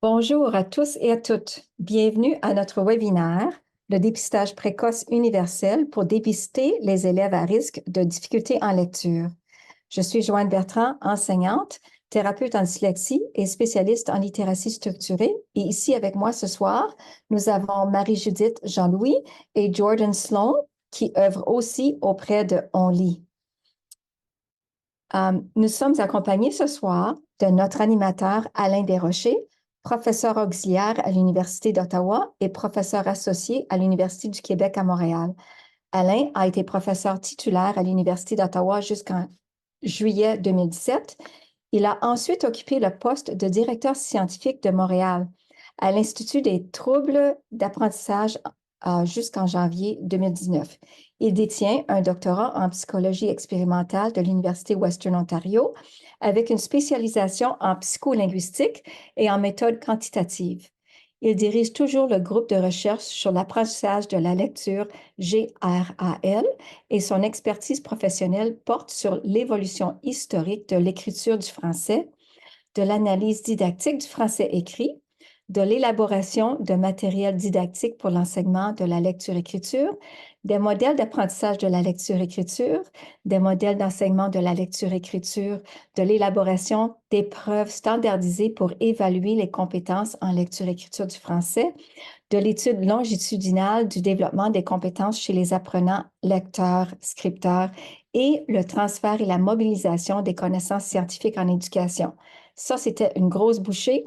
Bonjour à tous et à toutes. Bienvenue à notre webinaire, le dépistage précoce universel pour dépister les élèves à risque de difficultés en lecture. Je suis Joanne Bertrand, enseignante, thérapeute en dyslexie et spécialiste en littératie structurée. Et ici avec moi ce soir, nous avons Marie-Judith Jean-Louis et Jordan Sloan qui œuvrent aussi auprès de Only. Nous sommes accompagnés ce soir de notre animateur Alain Desrochers, professeur auxiliaire à l'Université d'Ottawa et professeur associé à l'Université du Québec à Montréal. Alain a été professeur titulaire à l'Université d'Ottawa jusqu'en juillet 2017. Il a ensuite occupé le poste de directeur scientifique de Montréal à l'Institut des troubles d'apprentissage jusqu'en janvier 2019. Il détient un doctorat en psychologie expérimentale de l'Université Western Ontario avec une spécialisation en psycholinguistique et en méthode quantitative. Il dirige toujours le groupe de recherche sur l'apprentissage de la lecture GRAL et son expertise professionnelle porte sur l'évolution historique de l'écriture du français, de l'analyse didactique du français écrit, de l'élaboration de matériel didactique pour l'enseignement de la lecture-écriture, des modèles d'apprentissage de la lecture-écriture, des modèles d'enseignement de la lecture-écriture, de l'élaboration d'épreuves standardisées pour évaluer les compétences en lecture-écriture du français, de l'étude longitudinale du développement des compétences chez les apprenants, lecteurs, scripteurs et le transfert et la mobilisation des connaissances scientifiques en éducation. Ça, c'était une grosse bouchée.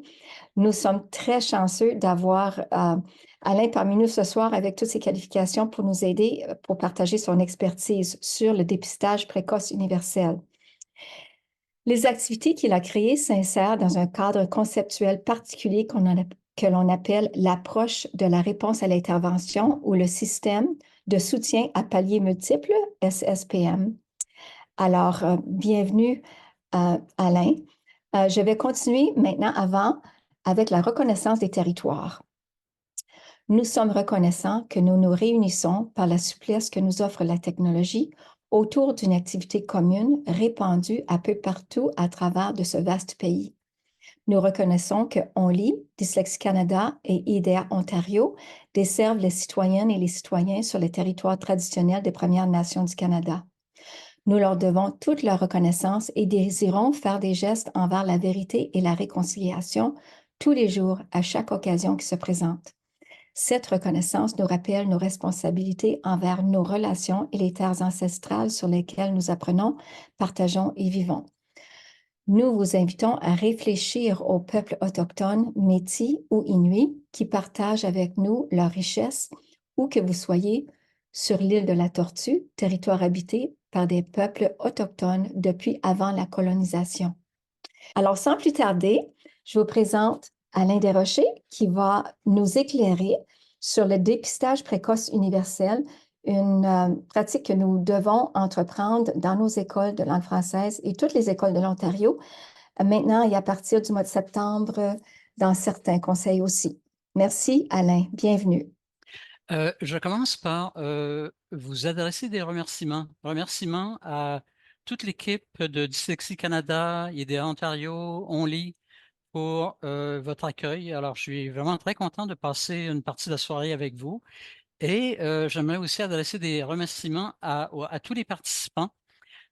Nous sommes très chanceux d'avoir Alain parmi nous ce soir avec toutes ses qualifications pour nous aider, pour partager son expertise sur le dépistage précoce universel. Les activités qu'il a créées s'insèrent dans un cadre conceptuel particulier que l'on appelle l'approche de la réponse à l'intervention ou le système de soutien à paliers multiples, SSPM. Alors, bienvenue, Alain. Je vais continuer maintenant avec la reconnaissance des territoires. Nous sommes reconnaissants que nous nous réunissons par la souplesse que nous offre la technologie autour d'une activité commune répandue un peu partout à travers de ce vaste pays. Nous reconnaissons que Only, Dyslexie Canada et IDEA Ontario desservent les citoyennes et les citoyens sur les territoires traditionnels des Premières Nations du Canada. Nous leur devons toute leur reconnaissance et désirons faire des gestes envers la vérité et la réconciliation tous les jours, à chaque occasion qui se présente. Cette reconnaissance nous rappelle nos responsabilités envers nos relations et les terres ancestrales sur lesquelles nous apprenons, partageons et vivons. Nous vous invitons à réfléchir aux peuples autochtones, Métis ou Inuits, qui partagent avec nous leurs richesses, où que vous soyez sur l'île de la Tortue, territoire habité par des peuples autochtones depuis avant la colonisation. Alors, sans plus tarder, je vous présente Alain Desrochers qui va nous éclairer sur le dépistage précoce universel, une pratique que nous devons entreprendre dans nos écoles de langue française et toutes les écoles de l'Ontario, maintenant et à partir du mois de septembre, dans certains conseils aussi. Merci, Alain. Bienvenue. Je commence par vous adresser des remerciements. Remerciements à toute l'équipe de Dyslexie Canada, IDEA Ontario, Only pour votre accueil. Alors, je suis vraiment très content de passer une partie de la soirée avec vous. Et j'aimerais aussi adresser des remerciements à tous les participants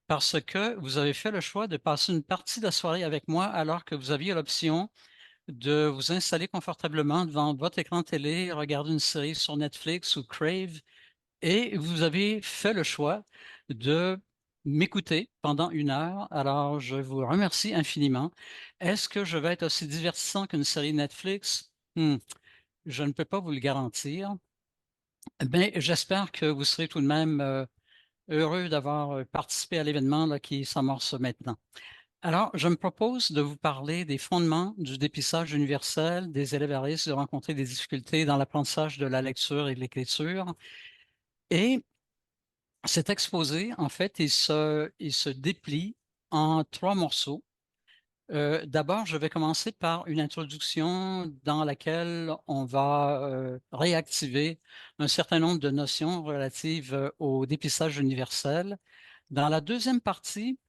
parce que vous avez fait le choix de passer une partie de la soirée avec moi alors que vous aviez l'option de vous installer confortablement devant votre écran télé, regarder une série sur Netflix ou Crave, et vous avez fait le choix de m'écouter pendant 1 heure. Alors, je vous remercie infiniment. Est-ce que je vais être aussi divertissant qu'une série Netflix? Je ne peux pas vous le garantir. Mais j'espère que vous serez tout de même heureux d'avoir participé à l'événement là, qui s'amorce maintenant. Alors, je me propose de vous parler des fondements du dépistage universel des élèves à risque de rencontrer des difficultés dans l'apprentissage de la lecture et de l'écriture. Et cet exposé, en fait, il se déplie en 3 morceaux. D'abord, je vais commencer par une introduction dans laquelle on va réactiver un certain nombre de notions relatives au dépistage universel. Dans la deuxième partie,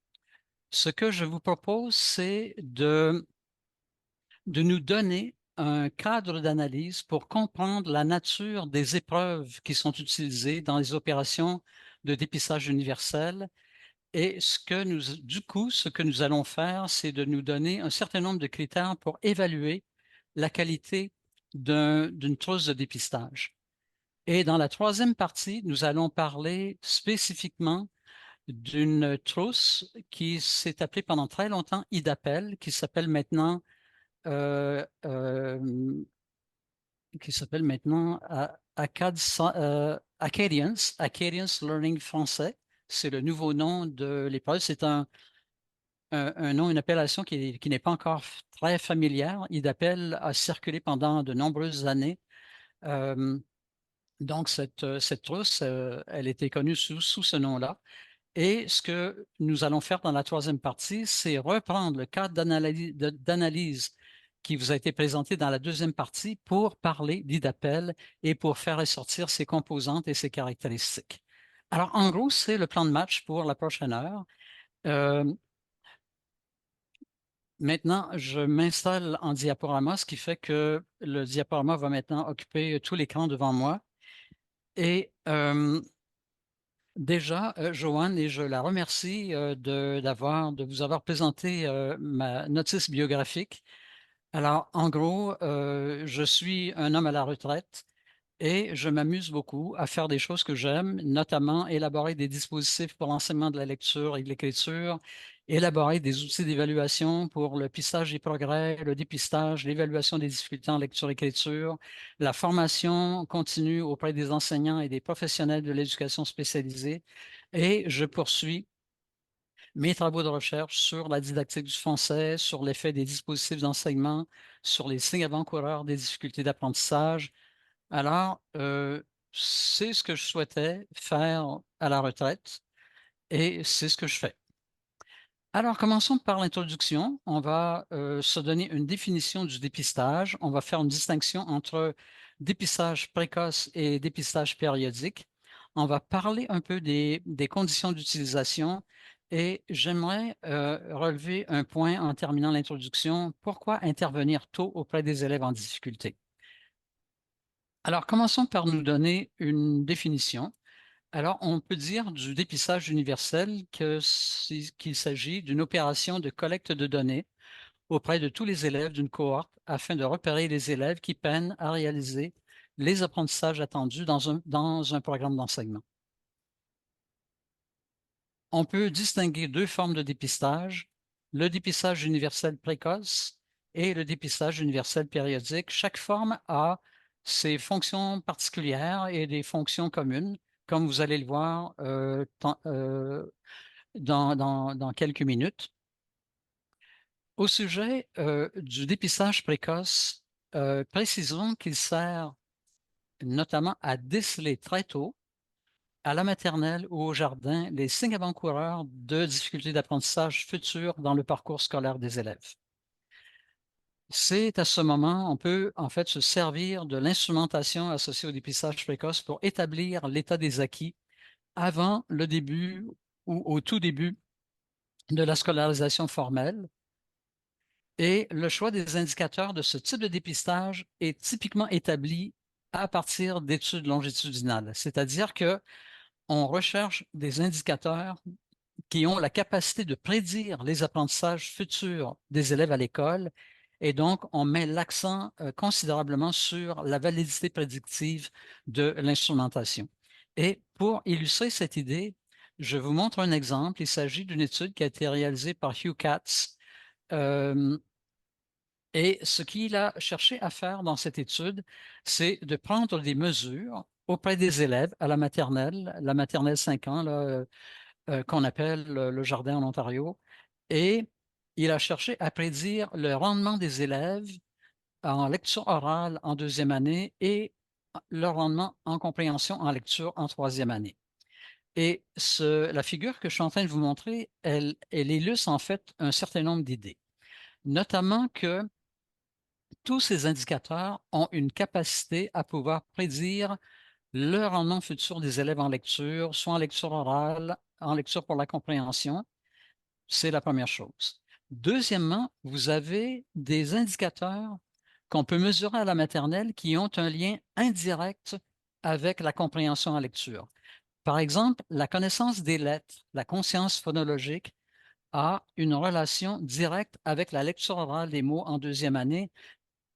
ce que je vous propose, c'est de nous donner un cadre d'analyse pour comprendre la nature des épreuves qui sont utilisées dans les opérations de dépistage universel. Et ce que nous allons faire, c'est de nous donner un certain nombre de critères pour évaluer la qualité d'une trousse de dépistage. Et dans la troisième partie, nous allons parler spécifiquement d'une trousse qui s'est appelée pendant très longtemps IDAPEL, euh, euh, qui s'appelle maintenant Acadians Learning Français. C'est le nouveau nom de l'épreuve. C'est un nom, une appellation qui n'est pas encore très familière. IDAPEL a circulé pendant de nombreuses années. Euh, donc, cette trousse, elle était connue sous ce nom-là. Et ce que nous allons faire dans la troisième partie, c'est reprendre le cadre d'analyse qui vous a été présenté dans la deuxième partie pour parler d'IDAPEL et pour faire ressortir ses composantes et ses caractéristiques. Alors, en gros, c'est le plan de match pour la prochaine heure. Euh, Maintenant, je m'installe en diaporama, ce qui fait que le diaporama va maintenant occuper tout l'écran devant moi. Et déjà, Joanne, et je la remercie de vous avoir présenté ma notice biographique. Alors, en gros, je suis un homme à la retraite et je m'amuse beaucoup à faire des choses que j'aime, notamment élaborer des dispositifs pour l'enseignement de la lecture et de l'écriture, élaborer des outils d'évaluation pour le pistage des progrès, le dépistage, l'évaluation des difficultés en lecture-écriture, la formation continue auprès des enseignants et des professionnels de l'éducation spécialisée. Et je poursuis mes travaux de recherche sur la didactique du français, sur l'effet des dispositifs d'enseignement, sur les signes avant-coureurs des difficultés d'apprentissage. Alors, c'est ce que je souhaitais faire à la retraite et c'est ce que je fais. Alors, commençons par l'introduction. On va se donner une définition du dépistage. On va faire une distinction entre dépistage précoce et dépistage périodique. On va parler un peu des conditions d'utilisation et j'aimerais relever un point en terminant l'introduction. Pourquoi intervenir tôt auprès des élèves en difficulté? Alors, commençons par nous donner une définition. Alors, on peut dire du dépistage universel qu'il s'agit d'une opération de collecte de données auprès de tous les élèves d'une cohorte afin de repérer les élèves qui peinent à réaliser les apprentissages attendus dans un programme d'enseignement. On peut distinguer deux formes de dépistage, le dépistage universel précoce et le dépistage universel périodique. Chaque forme a ses fonctions particulières et des fonctions communes, comme vous allez le voir dans quelques minutes. Au sujet du dépistage précoce, précisons qu'il sert notamment à déceler très tôt, à la maternelle ou au jardin, les signes avant-coureurs de difficultés d'apprentissage futures dans le parcours scolaire des élèves. C'est à ce moment, on peut en fait se servir de l'instrumentation associée au dépistage précoce pour établir l'état des acquis avant le début ou au tout début de la scolarisation formelle. Et le choix des indicateurs de ce type de dépistage est typiquement établi à partir d'études longitudinales, c'est-à-dire que on recherche des indicateurs qui ont la capacité de prédire les apprentissages futurs des élèves à l'école. Et donc, on met l'accent considérablement sur la validité prédictive de l'instrumentation. Et pour illustrer cette idée, je vous montre un exemple. Il s'agit d'une étude qui a été réalisée par Hugh Katz. Euh, et ce qu'il a cherché à faire dans cette étude, c'est de prendre des mesures auprès des élèves à la maternelle 5 ans, là, qu'on appelle le jardin en Ontario. Et il a cherché à prédire le rendement des élèves en lecture orale en deuxième année et leur rendement en compréhension en lecture en troisième année. Et la figure que je suis en train de vous montrer, elle illustre en fait un certain nombre d'idées, notamment que tous ces indicateurs ont une capacité à pouvoir prédire le rendement futur des élèves en lecture, soit en lecture orale, en lecture pour la compréhension. C'est la première chose. Deuxièmement, vous avez des indicateurs qu'on peut mesurer à la maternelle qui ont un lien indirect avec la compréhension en lecture. Par exemple, la connaissance des lettres, la conscience phonologique a une relation directe avec la lecture orale des mots en deuxième année,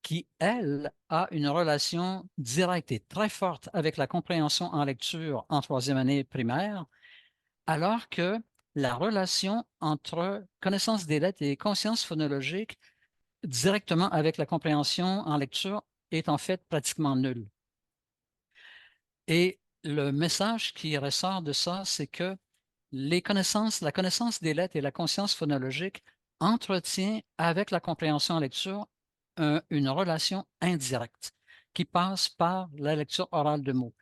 qui, elle, a une relation directe et très forte avec la compréhension en lecture en troisième année primaire, alors que la relation entre connaissance des lettres et conscience phonologique directement avec la compréhension en lecture est en fait pratiquement nulle. Et le message qui ressort de ça, c'est que la connaissance des lettres et la conscience phonologique entretient avec la compréhension en lecture une relation indirecte qui passe par la lecture orale de mots.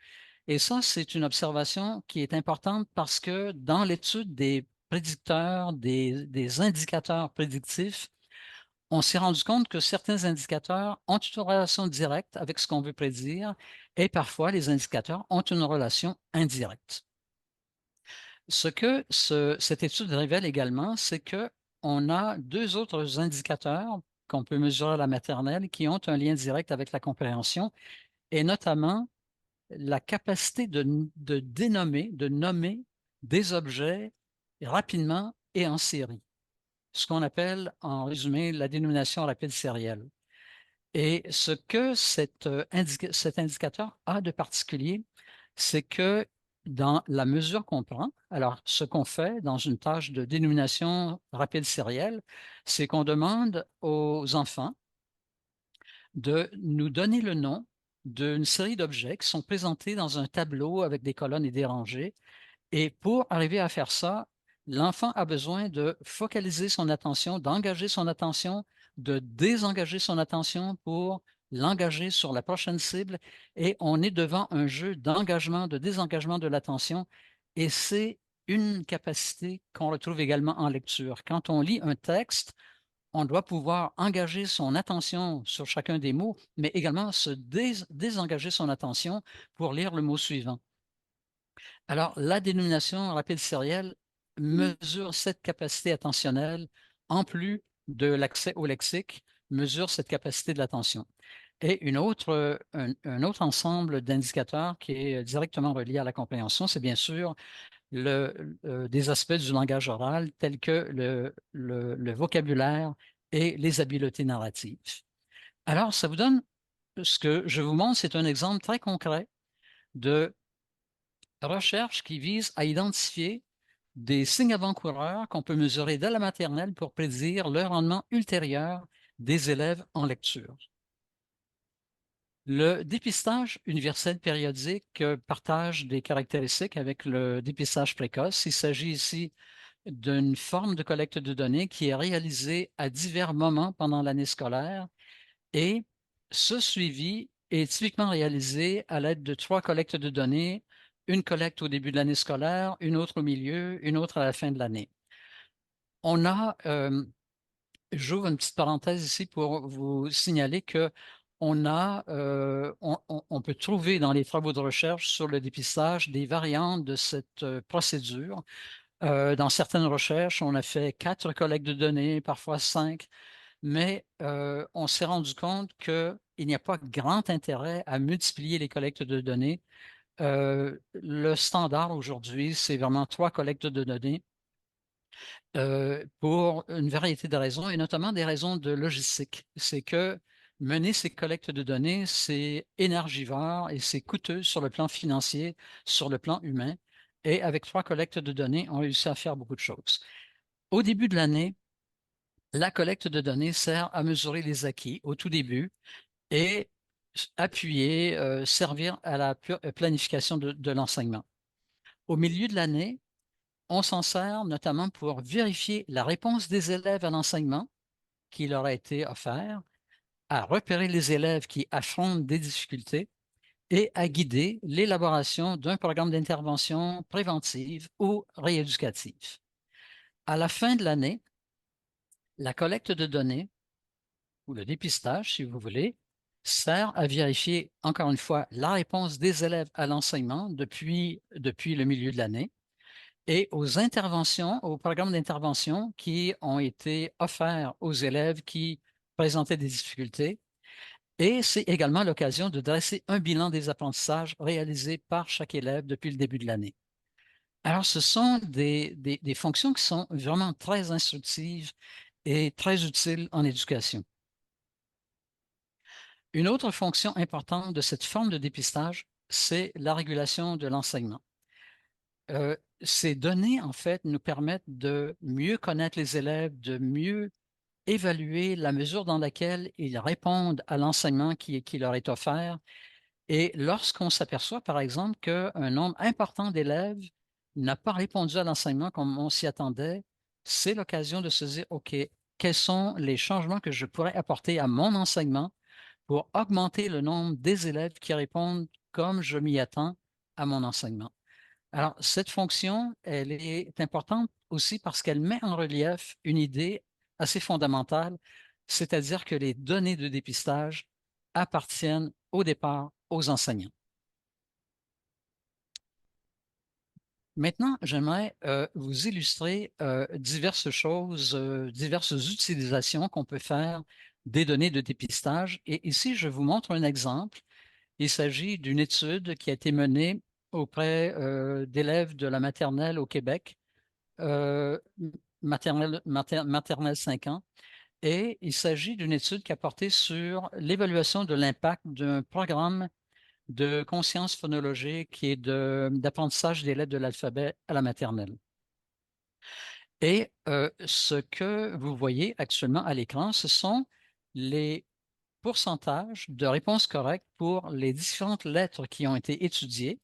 Et ça, c'est une observation qui est importante parce que dans l'étude des prédicteurs, des indicateurs prédictifs, on s'est rendu compte que certains indicateurs ont une relation directe avec ce qu'on veut prédire et parfois les indicateurs ont une relation indirecte. Ce que cette étude révèle également, c'est qu'on a deux autres indicateurs qu'on peut mesurer à la maternelle qui ont un lien direct avec la compréhension et notamment la capacité de dénommer, de nommer des objets rapidement et en série, ce qu'on appelle en résumé la dénomination rapide sérielle. Et ce que cet indicateur a de particulier, c'est que dans la mesure qu'on prend, alors ce qu'on fait dans une tâche de dénomination rapide sérielle, c'est qu'on demande aux enfants de nous donner le nom d'une série d'objets qui sont présentés dans un tableau avec des colonnes et des rangées. Et pour arriver à faire ça, l'enfant a besoin de focaliser son attention, d'engager son attention, de désengager son attention pour l'engager sur la prochaine cible. Et on est devant un jeu d'engagement, de désengagement de l'attention. Et c'est une capacité qu'on retrouve également en lecture. Quand on lit un texte, on doit pouvoir engager son attention sur chacun des mots, mais également se désengager son attention pour lire le mot suivant. Alors, la dénomination rapide sérielle mesure cette capacité attentionnelle, en plus de l'accès au lexique, mesure cette capacité de l'attention. Et un autre ensemble d'indicateurs qui est directement relié à la compréhension, c'est bien sûr des aspects du langage oral tels que le vocabulaire et les habiletés narratives. Alors, ça vous donne, ce que je vous montre, c'est un exemple très concret de recherche qui vise à identifier des signes avant-coureurs qu'on peut mesurer dès la maternelle pour prédire le rendement ultérieur des élèves en lecture. Le dépistage universel périodique partage des caractéristiques avec le dépistage précoce. Il s'agit ici d'une forme de collecte de données qui est réalisée à divers moments pendant l'année scolaire et ce suivi est typiquement réalisé à l'aide de 3 collectes de données, une collecte au début de l'année scolaire, une autre au milieu, une autre à la fin de l'année. On a, j'ouvre une petite parenthèse ici pour vous signaler que on peut trouver dans les travaux de recherche sur le dépistage des variantes de cette procédure. Dans certaines recherches, on a fait 4 collectes de données, parfois 5, mais on s'est rendu compte qu'il n'y a pas grand intérêt à multiplier les collectes de données. Le standard aujourd'hui, c'est vraiment 3 collectes de données pour une variété de raisons, et notamment des raisons de logistique. C'est que mener ces collectes de données, c'est énergivore et c'est coûteux sur le plan financier, sur le plan humain. Et avec 3 collectes de données, on réussit à faire beaucoup de choses. Au début de l'année, la collecte de données sert à mesurer les acquis au tout début et appuyer, servir à la planification de l'enseignement. Au milieu de l'année, on s'en sert notamment pour vérifier la réponse des élèves à l'enseignement qui leur a été offert, à repérer les élèves qui affrontent des difficultés et à guider l'élaboration d'un programme d'intervention préventive ou rééducative. À la fin de l'année, la collecte de données ou le dépistage, si vous voulez, sert à vérifier, encore une fois, la réponse des élèves à l'enseignement depuis le milieu de l'année et aux interventions, aux programmes d'intervention qui ont été offerts aux élèves qui présentaient des difficultés Et c'est également l'occasion de dresser un bilan des apprentissages réalisés par chaque élève depuis le début de l'année. Alors, ce sont des fonctions qui sont vraiment très instructives et très utiles en éducation. Une autre fonction importante de cette forme de dépistage, c'est la régulation de l'enseignement. Ces données, en fait, nous permettent de mieux connaître les élèves, de mieux évaluer la mesure dans laquelle ils répondent à l'enseignement qui leur est offert. Et lorsqu'on s'aperçoit, par exemple, qu'un nombre important d'élèves n'a pas répondu à l'enseignement comme on s'y attendait, c'est l'occasion de se dire, OK, quels sont les changements que je pourrais apporter à mon enseignement pour augmenter le nombre des élèves qui répondent comme je m'y attends à mon enseignement. Alors, cette fonction, elle est importante aussi parce qu'elle met en relief une idée assez fondamentale, c'est-à-dire que les données de dépistage appartiennent au départ aux enseignants. Maintenant, j'aimerais vous illustrer diverses choses, diverses utilisations qu'on peut faire des données de dépistage. Et ici, je vous montre un exemple. Il s'agit d'une étude qui a été menée auprès d'élèves de la maternelle au Québec, maternelle 5 ans. Et il s'agit d'une étude qui a porté sur l'évaluation de l'impact d'un programme de conscience phonologique qui est d'apprentissage des lettres de l'alphabet à la maternelle. Et ce que vous voyez actuellement à l'écran, ce sont les pourcentages de réponses correctes pour les différentes lettres qui ont été étudiées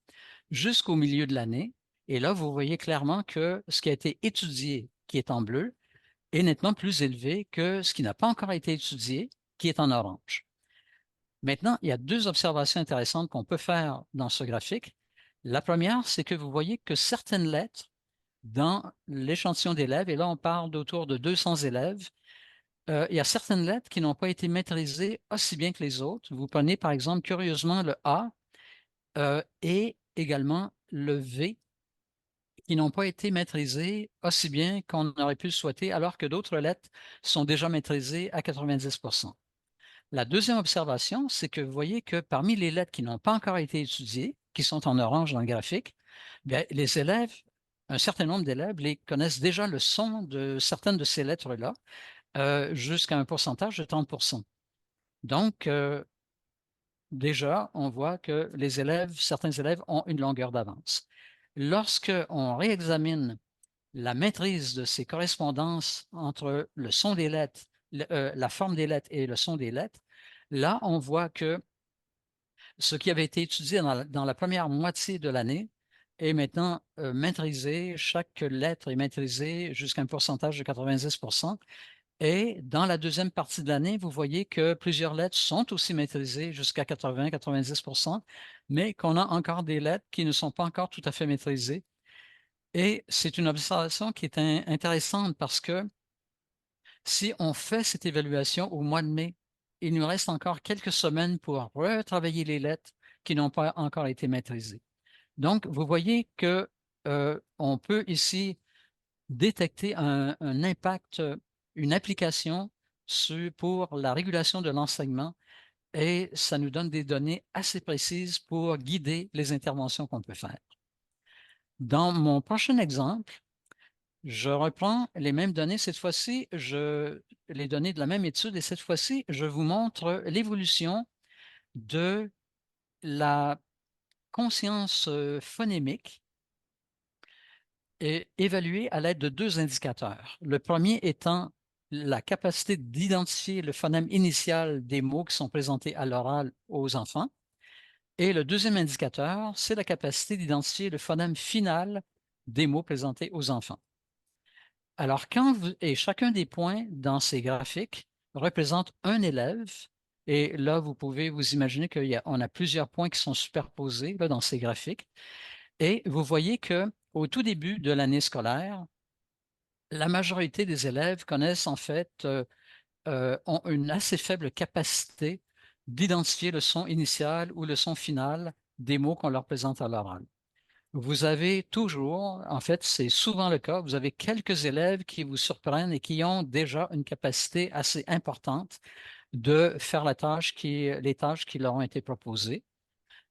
jusqu'au milieu de l'année. Et là, vous voyez clairement que ce qui a été étudié, qui est en bleu, est nettement plus élevé que ce qui n'a pas encore été étudié, qui est en orange. Maintenant, il y a deux observations intéressantes qu'on peut faire dans ce graphique. La première, c'est que vous voyez que certaines lettres dans l'échantillon d'élèves, et là on parle d'autour de 200 élèves, il y a certaines lettres qui n'ont pas été maîtrisées aussi bien que les autres. Vous prenez par exemple curieusement le A et également le V qui n'ont pas été maîtrisées aussi bien qu'on aurait pu le souhaiter, alors que d'autres lettres sont déjà maîtrisées à 90%. La deuxième observation, c'est que vous voyez que parmi les lettres qui n'ont pas encore été étudiées, qui sont en orange dans le graphique, bien, les élèves, un certain nombre d'élèves les connaissent déjà le son de certaines de ces lettres-là, jusqu'à un pourcentage de 30%. Donc, déjà, on voit que les élèves, certains élèves ont une longueur d'avance. Lorsque on réexamine la maîtrise de ces correspondances entre le son des lettres, la forme des lettres et le son des lettres, là, on voit que ce qui avait été étudié dans la première moitié de l'année est maintenant maîtrisé. Chaque lettre est maîtrisée jusqu'à un pourcentage de 90%. Et dans la deuxième partie de l'année, vous voyez que plusieurs lettres sont aussi maîtrisées jusqu'à 80-90%, mais qu'on a encore des lettres qui ne sont pas encore tout à fait maîtrisées. Et c'est une observation qui est intéressante parce que si on fait cette évaluation au mois de mai, il nous reste encore quelques semaines pour retravailler les lettres qui n'ont pas encore été maîtrisées. Donc, vous voyez que on peut ici détecter un impact, une application pour la régulation de l'enseignement et ça nous donne des données assez précises pour guider les interventions qu'on peut faire. Dans mon prochain exemple, je reprends les mêmes données. Cette fois-ci, les données de la même étude et cette fois-ci, je vous montre l'évolution de la conscience phonémique est évaluée à l'aide de deux indicateurs. Le premier étant la capacité d'identifier le phonème initial des mots qui sont présentés à l'oral aux enfants. Et le deuxième indicateur, c'est la capacité d'identifier le phonème final des mots présentés aux enfants. Alors, et chacun des points dans ces graphiques représente un élève. Et là, vous pouvez vous imaginer qu'on a plusieurs points qui sont superposés là, dans ces graphiques. Et vous voyez qu'au tout début de l'année scolaire, la majorité des élèves connaissent en fait, ont une assez faible capacité d'identifier le son initial ou le son final des mots qu'on leur présente à l'oral. Vous avez toujours, en fait, c'est souvent le cas, vous avez quelques élèves qui vous surprennent et qui ont déjà une capacité assez importante de faire les tâches qui leur ont été proposées.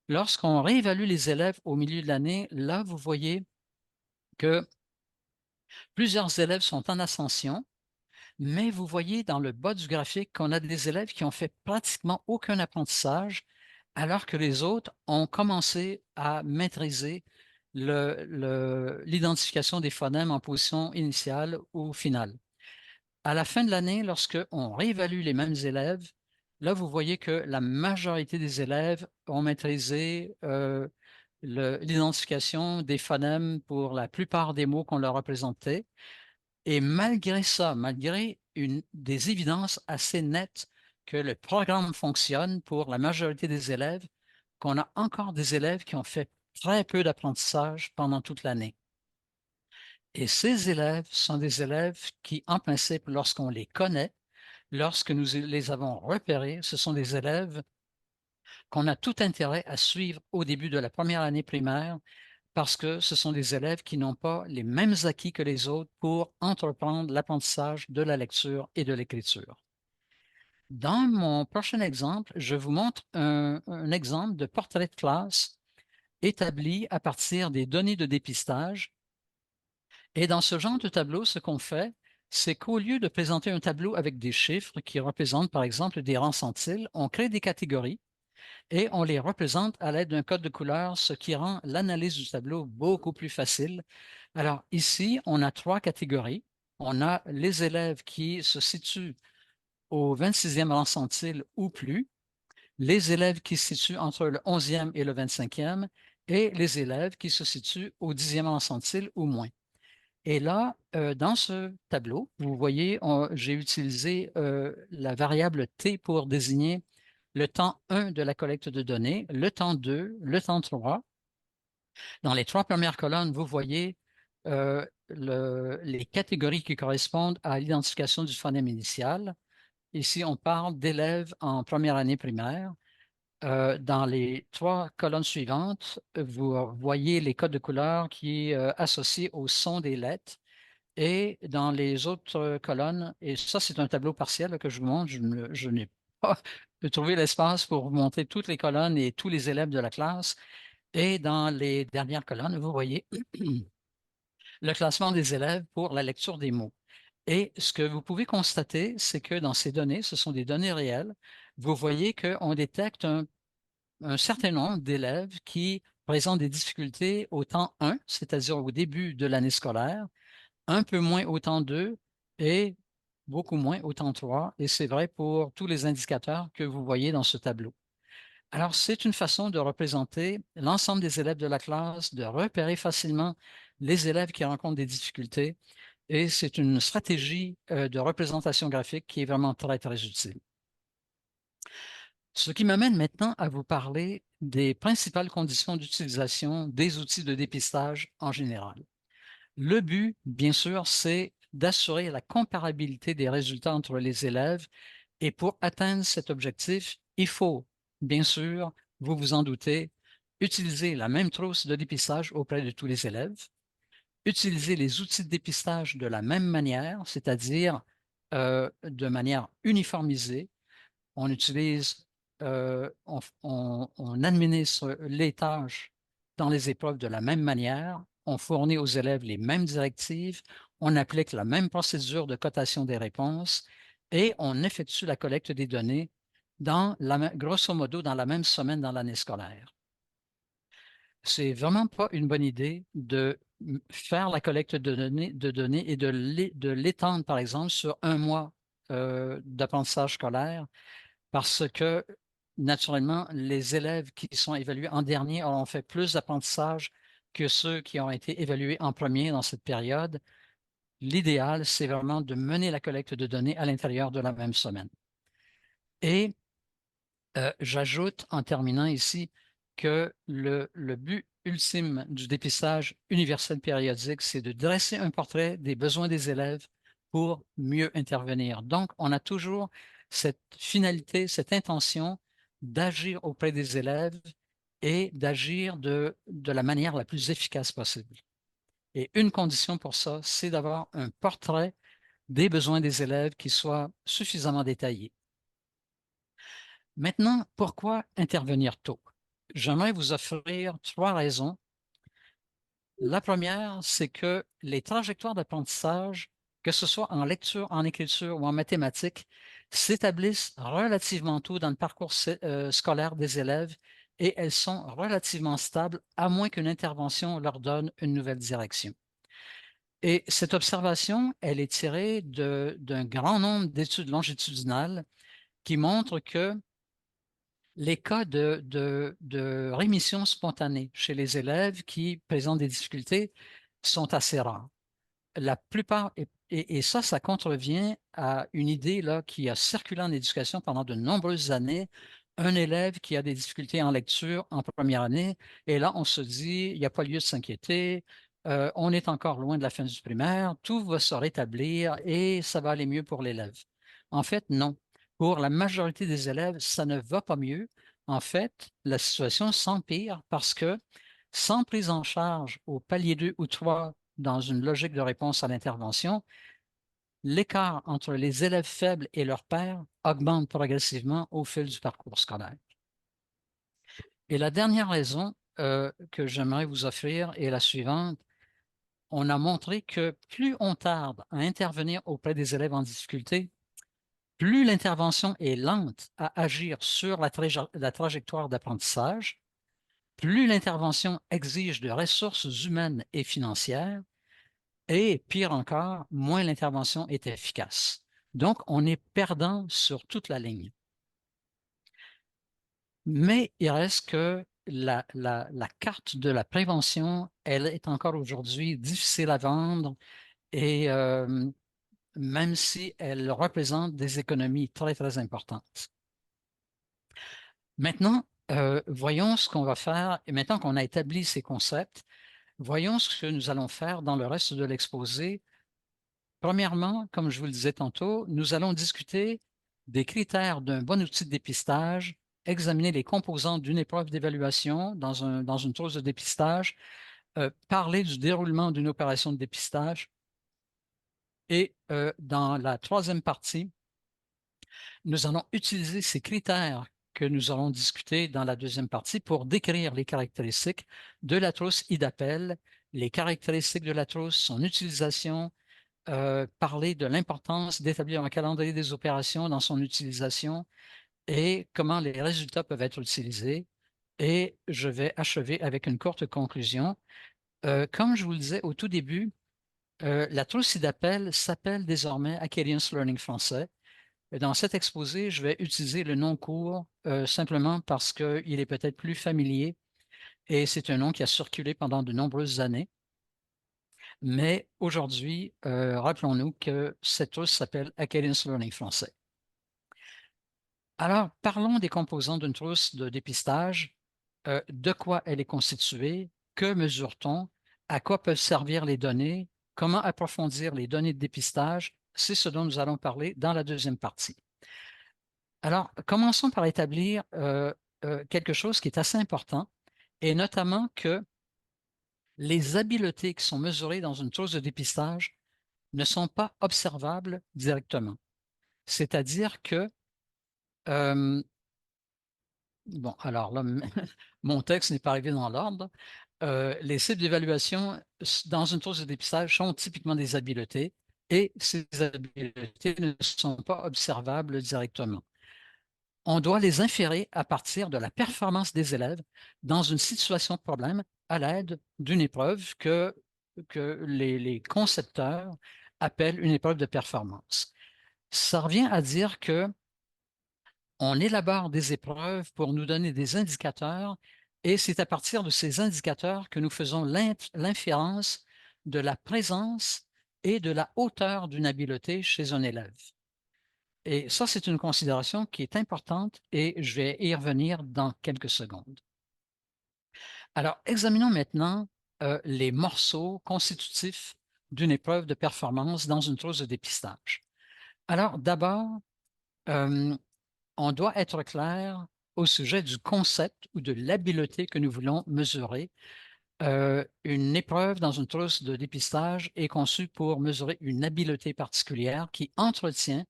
Lorsqu'on réévalue les élèves au milieu de l'année, là, vous voyez que plusieurs élèves sont en ascension, mais vous voyez dans le bas du graphique qu'on a des élèves qui ont fait pratiquement aucun apprentissage, alors que les autres ont commencé à maîtriser l'identification des phonèmes en position initiale ou finale. À la fin de l'année, lorsqu'on réévalue les mêmes élèves, là, vous voyez que la majorité des élèves ont maîtrisé l'identification des phonèmes pour la plupart des mots qu'on leur a présentés. Et malgré ça, malgré des évidences assez nettes que le programme fonctionne pour la majorité des élèves, qu'on a encore des élèves qui ont fait très peu d'apprentissage pendant toute l'année. Et ces élèves sont des élèves qui, en principe, lorsqu'on les connaît, lorsque nous les avons repérés, ce sont des élèves qu'on a tout intérêt à suivre au début de la première année primaire parce que ce sont des élèves qui n'ont pas les mêmes acquis que les autres pour entreprendre l'apprentissage de la lecture et de l'écriture. Dans mon prochain exemple, je vous montre un exemple de portrait de classe établi à partir des données de dépistage. Et dans ce genre de tableau, ce qu'on fait, c'est qu'au lieu de présenter un tableau avec des chiffres qui représentent par exemple des rangs centiles, on crée des catégories et on les représente à l'aide d'un code de couleur, ce qui rend l'analyse du tableau beaucoup plus facile. Alors ici, on a 3 catégories. On a les élèves qui se situent au 26e rang centile ou plus, les élèves qui se situent entre le 11e et le 25e, et les élèves qui se situent au 10e rang centile ou moins. Et là, dans ce tableau, vous voyez, j'ai utilisé la variable T pour désigner le temps 1 de la collecte de données, le temps 2, le temps 3. Dans les 3 premières colonnes, vous voyez les catégories qui correspondent à l'identification du phonème initial. Ici, on parle d'élèves en première année primaire. Dans les 3 colonnes suivantes, vous voyez les codes de couleur qui associés au son des lettres. Et dans les autres colonnes, et ça, c'est un tableau partiel que je vous montre, je n'ai pas trouvé l'espace pour vous montrer toutes les colonnes et tous les élèves de la classe. Et dans les dernières colonnes, vous voyez le classement des élèves pour la lecture des mots. Et ce que vous pouvez constater, c'est que dans ces données, ce sont des données réelles. Vous voyez qu'on détecte un certain nombre d'élèves qui présentent des difficultés au temps 1, c'est-à-dire au début de l'année scolaire, un peu moins au temps 2 et beaucoup moins au temps 3. Et c'est vrai pour tous les indicateurs que vous voyez dans ce tableau. Alors, c'est une façon de représenter l'ensemble des élèves de la classe, de repérer facilement les élèves qui rencontrent des difficultés. Et c'est une stratégie de représentation graphique qui est vraiment très, très utile. Ce qui m'amène maintenant à vous parler des principales conditions d'utilisation des outils de dépistage en général. Le but, bien sûr, c'est d'assurer la comparabilité des résultats entre les élèves et pour atteindre cet objectif, il faut, bien sûr, vous vous en doutez, utiliser la même trousse de dépistage auprès de tous les élèves, utiliser les outils de dépistage de la même manière, c'est-à-dire de manière uniformisée. On utilise, on administre les tâches dans les épreuves de la même manière, on fournit aux élèves les mêmes directives, on applique la même procédure de cotation des réponses et on effectue la collecte des données grosso modo dans la même semaine dans l'année scolaire. C'est vraiment pas une bonne idée de faire la collecte de données et de l'étendre, par exemple, sur un mois d'apprentissage scolaire parce que, naturellement, les élèves qui sont évalués en dernier auront fait plus d'apprentissage que ceux qui ont été évalués en premier dans cette période. L'idéal, c'est vraiment de mener la collecte de données à l'intérieur de la même semaine. Et j'ajoute en terminant ici que le but ultime du dépistage universel périodique, c'est de dresser un portrait des besoins des élèves pour mieux intervenir. Donc, on a toujours cette finalité, cette intention d'agir auprès des élèves et d'agir de la manière la plus efficace possible. Et une condition pour ça, c'est d'avoir un portrait des besoins des élèves qui soit suffisamment détaillé. Maintenant, pourquoi intervenir tôt? J'aimerais vous offrir 3 raisons. La première, c'est que les trajectoires d'apprentissage, que ce soit en lecture, en écriture ou en mathématiques, s'établissent relativement tôt dans le parcours scolaire des élèves et elles sont relativement stables, à moins qu'une intervention leur donne une nouvelle direction. Et cette observation, elle est tirée d'un grand nombre d'études longitudinales qui montrent que les cas de rémission spontanée chez les élèves qui présentent des difficultés sont assez rares. La plupart, et ça, ça contrevient à une idée là, qui a circulé en éducation pendant de nombreuses années. Un élève qui a des difficultés en lecture en première année, et là, on se dit, il n'y a pas lieu de s'inquiéter, on est encore loin de la fin du primaire, tout va se rétablir et ça va aller mieux pour l'élève. En fait, non. Pour la majorité des élèves, ça ne va pas mieux. En fait, la situation s'empire parce que sans prise en charge au palier 2 ou 3 dans une logique de réponse à l'intervention, l'écart entre les élèves faibles et leurs pairs augmente progressivement au fil du parcours scolaire. Et la dernière raison que j'aimerais vous offrir est la suivante. On a montré que plus on tarde à intervenir auprès des élèves en difficulté, plus l'intervention est lente à agir sur la trajectoire d'apprentissage, plus l'intervention exige de ressources humaines et financières, et pire encore, moins l'intervention est efficace. Donc, on est perdant sur toute la ligne. Mais il reste que la carte de la prévention, elle est encore aujourd'hui difficile à vendre et même si elle représente des économies très, très importantes. Maintenant, voyons ce qu'on va faire. Et maintenant qu'on a établi ces concepts, voyons ce que nous allons faire dans le reste de l'exposé. Premièrement, comme je vous le disais tantôt, nous allons discuter des critères d'un bon outil de dépistage, examiner les composantes d'une épreuve d'évaluation dans une trousse de dépistage, parler du déroulement d'une opération de dépistage. Et dans la troisième partie, nous allons utiliser ces critères que nous allons discuter dans la deuxième partie pour décrire les caractéristiques de la trousse IDAPEL, les caractéristiques de la trousse, son utilisation, parler de l'importance d'établir un calendrier des opérations dans son utilisation et comment les résultats peuvent être utilisés. Et je vais achever avec une courte conclusion. Comme je vous le disais au tout début, la trousse d'appel s'appelle désormais Acadians Learning Français. Et dans cet exposé, je vais utiliser le nom court simplement parce qu'il est peut-être plus familier et c'est un nom qui a circulé pendant de nombreuses années. Mais aujourd'hui, rappelons-nous que cette trousse s'appelle Acadians Learning Français. Alors, parlons des composants d'une trousse de dépistage. De quoi elle est constituée? Que mesure-t-on? À quoi peuvent servir les données? Comment approfondir les données de dépistage? C'est ce dont nous allons parler dans la deuxième partie. Alors, commençons par établir quelque chose qui est assez important, et notamment que les habiletés qui sont mesurées dans une trousse de dépistage ne sont pas observables directement. C'est-à-dire que, bon, alors là, mon texte n'est pas arrivé dans l'ordre. Les cibles d'évaluation dans une trousse de dépistage sont typiquement des habiletés et ces habiletés ne sont pas observables directement. On doit les inférer à partir de la performance des élèves dans une situation de problème à l'aide d'une épreuve que les concepteurs appellent une épreuve de performance. Ça revient à dire que on élabore des épreuves pour nous donner des indicateurs et c'est à partir de ces indicateurs que nous faisons l'inférence de la présence et de la hauteur d'une habileté chez un élève. Et ça, c'est une considération qui est importante et je vais y revenir dans quelques secondes. Alors, examinons maintenant les morceaux constitutifs d'une épreuve de performance dans une trousse de dépistage. Alors, d'abord, on doit être clair au sujet du concept ou de l'habileté que nous voulons mesurer. Une épreuve dans une trousse de dépistage est conçue pour mesurer une habileté particulière qui entretient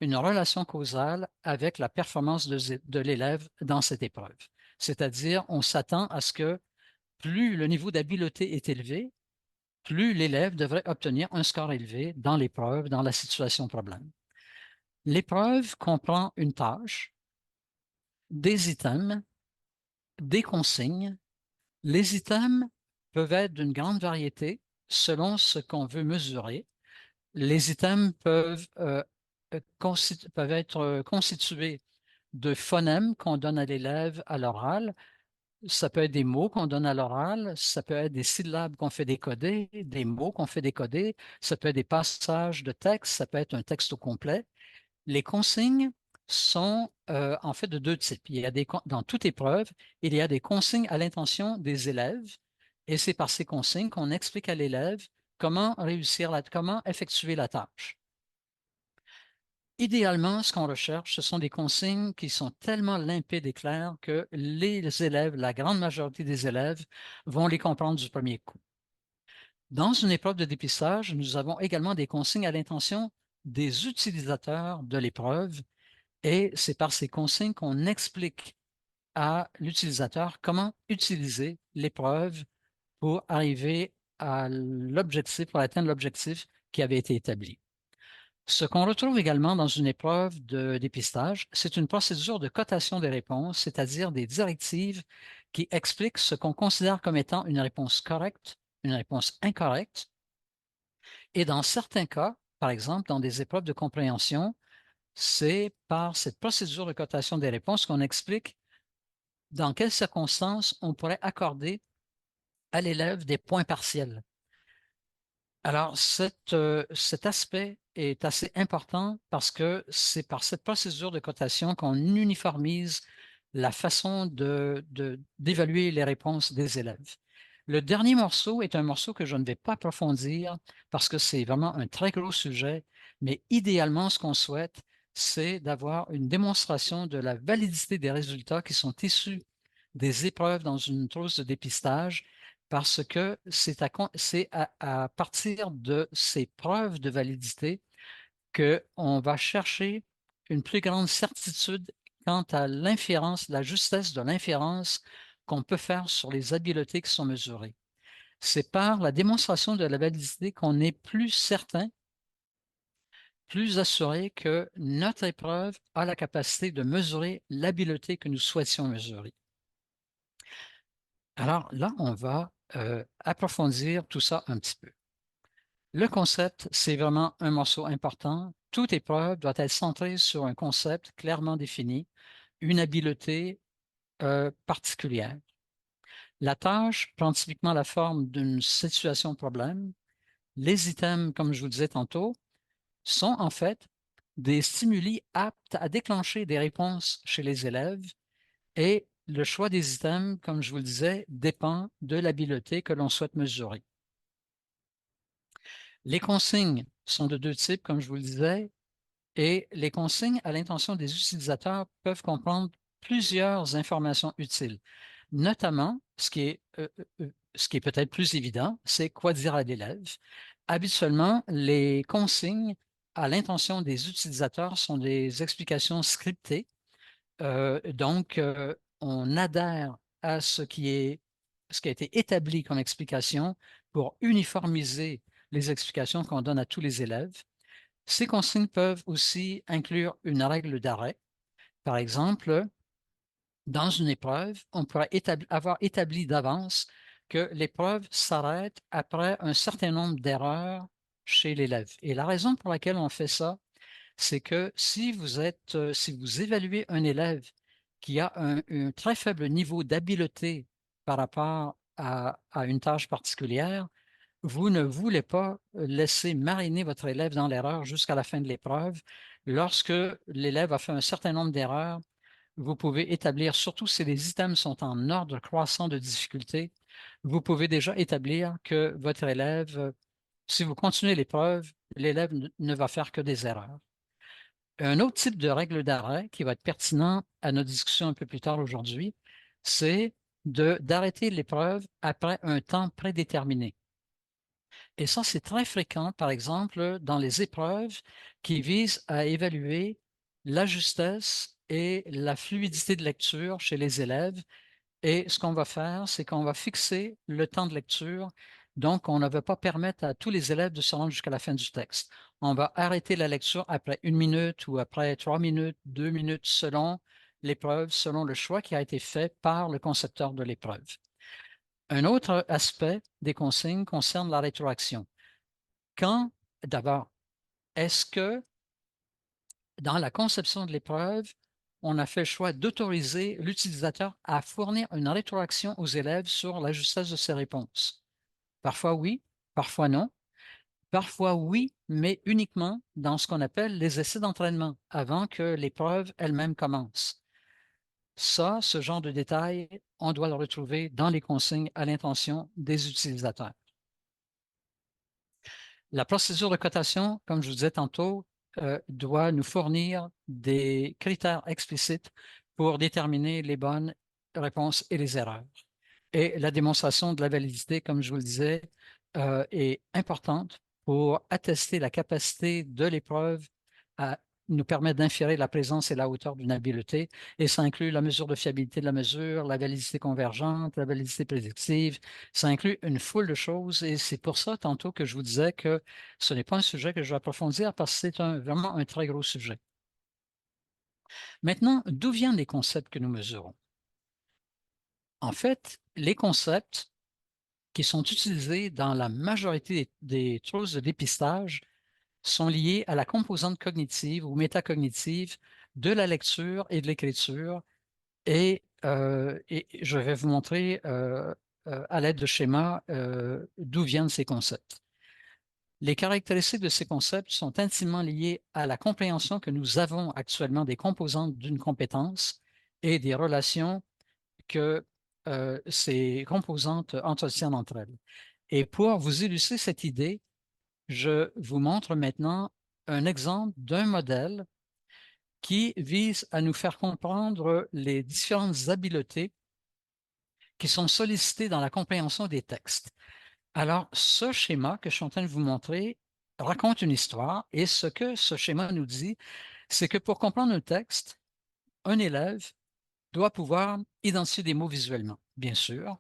une relation causale avec la performance de l'élève dans cette épreuve. C'est-à-dire, on s'attend à ce que plus le niveau d'habileté est élevé, plus l'élève devrait obtenir un score élevé dans l'épreuve, dans la situation problème. L'épreuve comprend une tâche, des items, des consignes. Les items peuvent être d'une grande variété selon ce qu'on veut mesurer. Les items peuvent être constitués de phonèmes qu'on donne à l'élève à l'oral. Ça peut être des mots qu'on donne à l'oral, ça peut être des syllabes qu'on fait décoder, des mots qu'on fait décoder, ça peut être des passages de texte, ça peut être un texte au complet. Les consignes sont en fait de deux types. Dans toute épreuve, il y a des consignes à l'intention des élèves et c'est par ces consignes qu'on explique à l'élève comment comment effectuer la tâche. Idéalement, ce qu'on recherche, ce sont des consignes qui sont tellement limpides et claires que les élèves, la grande majorité des élèves, vont les comprendre du premier coup. Dans une épreuve de dépistage, nous avons également des consignes à l'intention des utilisateurs de l'épreuve et c'est par ces consignes qu'on explique à l'utilisateur comment utiliser l'épreuve pour arriver à l'objectif, pour atteindre l'objectif qui avait été établi. Ce qu'on retrouve également dans une épreuve de dépistage, c'est une procédure de cotation des réponses, c'est-à-dire des directives qui expliquent ce qu'on considère comme étant une réponse correcte, une réponse incorrecte. Et dans certains cas, par exemple, dans des épreuves de compréhension, c'est par cette procédure de cotation des réponses qu'on explique dans quelles circonstances on pourrait accorder à l'élève des points partiels. Alors, cet aspect est assez important parce que c'est par cette procédure de cotation qu'on uniformise la façon d'évaluer les réponses des élèves. Le dernier morceau est un morceau que je ne vais pas approfondir parce que c'est vraiment un très gros sujet, mais idéalement, ce qu'on souhaite, c'est d'avoir une démonstration de la validité des résultats qui sont issus des épreuves dans une trousse de dépistage parce que c'est à partir de ces preuves de validité qu'on va chercher une plus grande certitude quant à l'inférence, la justesse de l'inférence qu'on peut faire sur les habiletés qui sont mesurées. C'est par la démonstration de la validité qu'on est plus certain, plus assuré que notre épreuve a la capacité de mesurer l'habileté que nous souhaitions mesurer. Alors là, on va approfondir tout ça un petit peu. Le concept, c'est vraiment un morceau important. Toute épreuve doit être centrée sur un concept clairement défini, une habileté particulière. La tâche prend typiquement la forme d'une situation problème. Les items, comme je vous disais tantôt, sont en fait des stimuli aptes à déclencher des réponses chez les élèves et le choix des items, comme je vous le disais, dépend de l'habileté que l'on souhaite mesurer. Les consignes sont de deux types, comme je vous le disais, et les consignes à l'intention des utilisateurs peuvent comprendre plusieurs informations utiles. Notamment, ce qui est peut-être plus évident, c'est quoi dire à l'élève. Habituellement, les consignes à l'intention des utilisateurs sont des explications scriptées. On adhère à ce qui a été établi comme explication pour uniformiser les explications qu'on donne à tous les élèves. Ces consignes peuvent aussi inclure une règle d'arrêt. Par exemple, dans une épreuve, on pourrait avoir établi d'avance que l'épreuve s'arrête après un certain nombre d'erreurs chez l'élève. Et la raison pour laquelle on fait ça, c'est que si vous évaluez un élève qui a un très faible niveau d'habileté par rapport à une tâche particulière, vous ne voulez pas laisser mariner votre élève dans l'erreur jusqu'à la fin de l'épreuve. Lorsque l'élève a fait un certain nombre d'erreurs, vous pouvez établir, surtout si les items sont en ordre croissant de difficulté, vous pouvez déjà établir que votre élève, si vous continuez l'épreuve, l'élève ne va faire que des erreurs. Un autre type de règle d'arrêt qui va être pertinent à notre discussion un peu plus tard aujourd'hui, c'est d'arrêter l'épreuve après un temps prédéterminé. Et ça, c'est très fréquent, par exemple, dans les épreuves qui visent à évaluer la justesse et la fluidité de lecture chez les élèves. Et ce qu'on va faire, c'est qu'on va fixer le temps de lecture. Donc, on ne va pas permettre à tous les élèves de se rendre jusqu'à la fin du texte. On va arrêter la lecture après 1 minute ou après 3 minutes, 2 minutes, selon l'épreuve, selon le choix qui a été fait par le concepteur de l'épreuve. Un autre aspect des consignes concerne la rétroaction. Quand, d'abord, est-ce que dans la conception de l'épreuve, on a fait le choix d'autoriser l'utilisateur à fournir une rétroaction aux élèves sur la justesse de ses réponses? Parfois oui, parfois non. Parfois oui, mais uniquement dans ce qu'on appelle les essais d'entraînement, avant que l'épreuve elle-même commence. Ça, ce genre de détails, on doit le retrouver dans les consignes à l'intention des utilisateurs. La procédure de cotation, comme je vous disais tantôt, doit nous fournir des critères explicites pour déterminer les bonnes réponses et les erreurs. Et la démonstration de la validité, comme je vous le disais, est importante pour attester la capacité de l'épreuve à nous permettre d'inférer la présence et la hauteur d'une habileté. Et ça inclut la mesure de fiabilité de la mesure, la validité convergente, la validité prédictive. Ça inclut une foule de choses. Et c'est pour ça, tantôt, que je vous disais que ce n'est pas un sujet que je vais approfondir parce que c'est vraiment un très gros sujet. Maintenant, d'où viennent les concepts que nous mesurons? En fait, les concepts qui sont utilisés dans la majorité des choses de dépistage sont liés à la composante cognitive ou métacognitive de la lecture et de l'écriture. Et je vais vous montrer à l'aide de schémas d'où viennent ces concepts. Les caractéristiques de ces concepts sont intimement liées à la compréhension que nous avons actuellement des composantes d'une compétence et des relations que ces composantes entretiennent entre elles. Et pour vous illustrer cette idée, je vous montre maintenant un exemple d'un modèle qui vise à nous faire comprendre les différentes habiletés qui sont sollicitées dans la compréhension des textes. Alors, ce schéma que je suis en train de vous montrer raconte une histoire et ce que ce schéma nous dit, c'est que pour comprendre un texte, un élève doit pouvoir identifier des mots visuellement, bien sûr,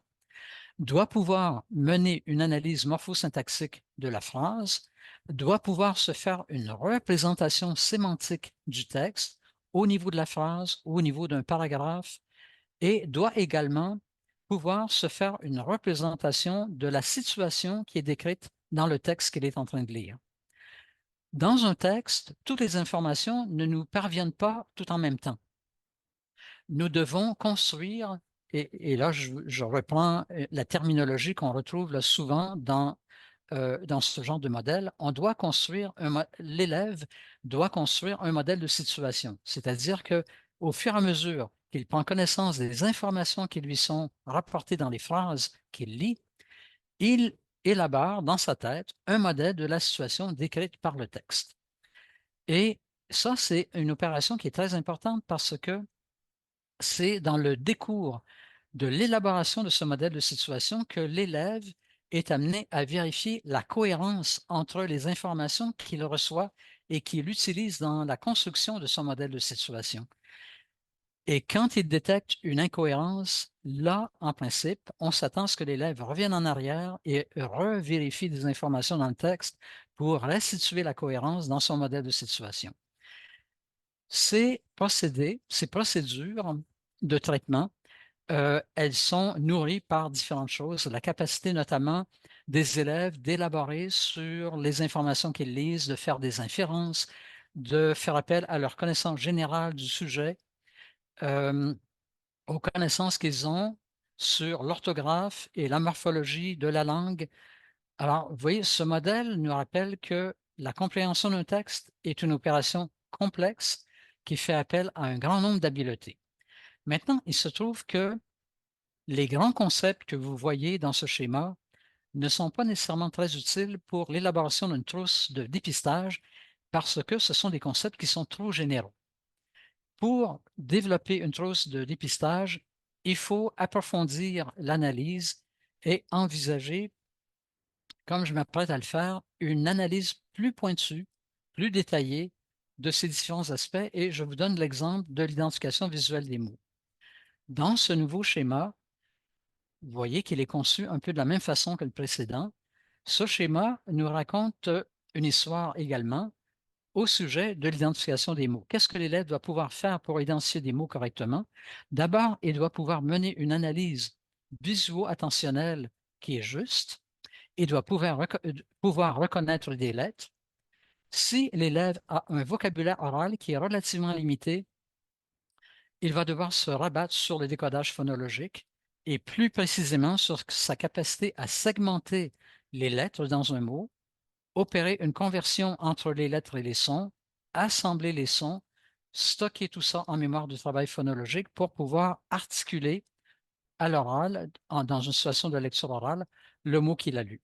doit pouvoir mener une analyse morphosyntaxique de la phrase, doit pouvoir se faire une représentation sémantique du texte au niveau de la phrase ou au niveau d'un paragraphe et doit également pouvoir se faire une représentation de la situation qui est décrite dans le texte qu'il est en train de lire. Dans un texte, toutes les informations ne nous parviennent pas tout en même temps. Nous devons construire, et là je reprends la terminologie qu'on retrouve là souvent dans ce genre de modèle, on doit construire l'élève doit construire un modèle de situation. C'est-à-dire que au fur et à mesure qu'il prend connaissance des informations qui lui sont rapportées dans les phrases qu'il lit, il élabore dans sa tête un modèle de la situation décrite par le texte. Et ça, c'est une opération qui est très importante parce que c'est dans le décours de l'élaboration de ce modèle de situation que l'élève est amené à vérifier la cohérence entre les informations qu'il reçoit et qu'il utilise dans la construction de son modèle de situation. Et quand il détecte une incohérence, là, en principe, on s'attend à ce que l'élève revienne en arrière et revérifie des informations dans le texte pour restituer la cohérence dans son modèle de situation. Ces procédés, ces procédures de traitement, elles sont nourries par différentes choses. La capacité notamment des élèves d'élaborer sur les informations qu'ils lisent, de faire des inférences, de faire appel à leur connaissance générale du sujet, euh, aux connaissances qu'ils ont sur l'orthographe et la morphologie de la langue. Alors, vous voyez, ce modèle nous rappelle que la compréhension d'un texte est une opération complexe qui fait appel à un grand nombre d'habiletés. Maintenant, il se trouve que les grands concepts que vous voyez dans ce schéma ne sont pas nécessairement très utiles pour l'élaboration d'une trousse de dépistage parce que ce sont des concepts qui sont trop généraux. Pour développer une trousse de dépistage, il faut approfondir l'analyse et envisager comme je m'apprête à le faire, une analyse plus pointue, plus détaillée de ces différents aspects et je vous donne l'exemple de l'identification visuelle des mots. Dans ce nouveau schéma, vous voyez qu'il est conçu un peu de la même façon que le précédent. Ce schéma nous raconte une histoire également au sujet de l'identification des mots. Qu'est-ce que l'élève doit pouvoir faire pour identifier des mots correctement? D'abord, il doit pouvoir mener une analyse visuo-attentionnelle qui est juste. Il doit pouvoir reconnaître des lettres. Si l'élève a un vocabulaire oral qui est relativement limité, il va devoir se rabattre sur le décodage phonologique et plus précisément sur sa capacité à segmenter les lettres dans un mot, opérer une conversion entre les lettres et les sons, assembler les sons, stocker tout ça en mémoire du travail phonologique pour pouvoir articuler à l'oral, dans une situation de lecture orale, le mot qu'il a lu.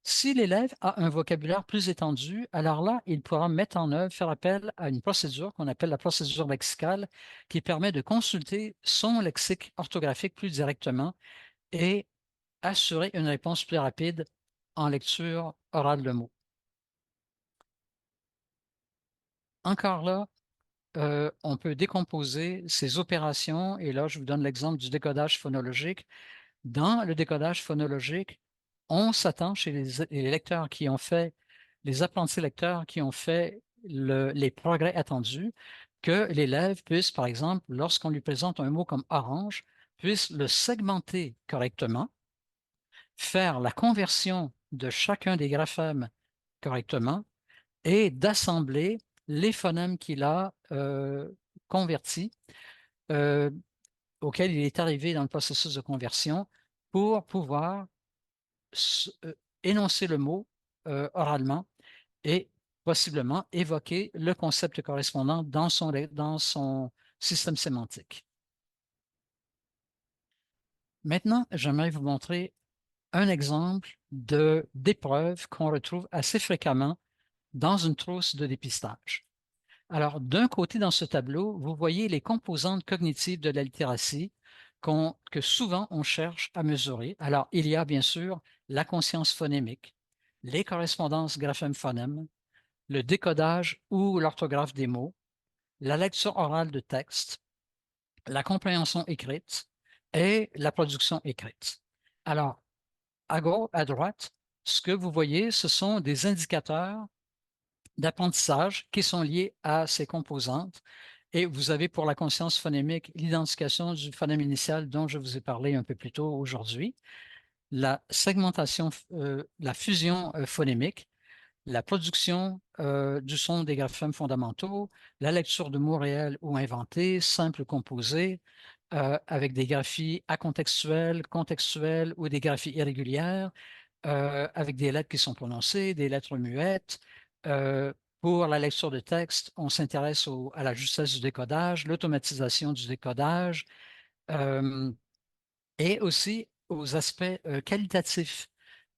Si l'élève a un vocabulaire plus étendu, alors là, il pourra mettre en œuvre, faire appel à une procédure qu'on appelle la procédure lexicale, qui permet de consulter son lexique orthographique plus directement et assurer une réponse plus rapide en lecture orale de mots. Encore là, on peut décomposer ces opérations, et là, je vous donne l'exemple du décodage phonologique. Dans le décodage phonologique, on s'attend chez les lecteurs qui ont fait, les apprentis lecteurs qui ont fait les progrès attendus, que l'élève puisse, par exemple, lorsqu'on lui présente un mot comme orange, puisse le segmenter correctement, faire la conversion de chacun des graphèmes correctement et d'assembler les phonèmes qu'il a convertis, euh, auxquels il est arrivé dans le processus de conversion, pour pouvoir énoncer le mot oralement et possiblement évoquer le concept correspondant dans son système sémantique. Maintenant, j'aimerais vous montrer un exemple d'épreuve qu'on retrouve assez fréquemment dans une trousse de dépistage. Alors, d'un côté, dans ce tableau, vous voyez les composantes cognitives de la littératie que souvent on cherche à mesurer. Alors, il y a bien sûr la conscience phonémique, les correspondances graphème-phonème, le décodage ou l'orthographe des mots, la lecture orale de texte, la compréhension écrite et la production écrite. Alors, à gauche, à droite, ce que vous voyez, ce sont des indicateurs d'apprentissage qui sont liés à ces composantes. Et vous avez pour la conscience phonémique l'identification du phonème initial dont je vous ai parlé un peu plus tôt aujourd'hui, la segmentation, la fusion phonémique, la production du son des graphèmes fondamentaux, la lecture de mots réels ou inventés, simples composés, avec des graphies acontextuelles, contextuelles ou des graphies irrégulières, avec des lettres qui sont prononcées, des lettres muettes. Euh, pour la lecture de texte, on s'intéresse à la justesse du décodage, l'automatisation du décodage euh, et aussi aux aspects qualitatifs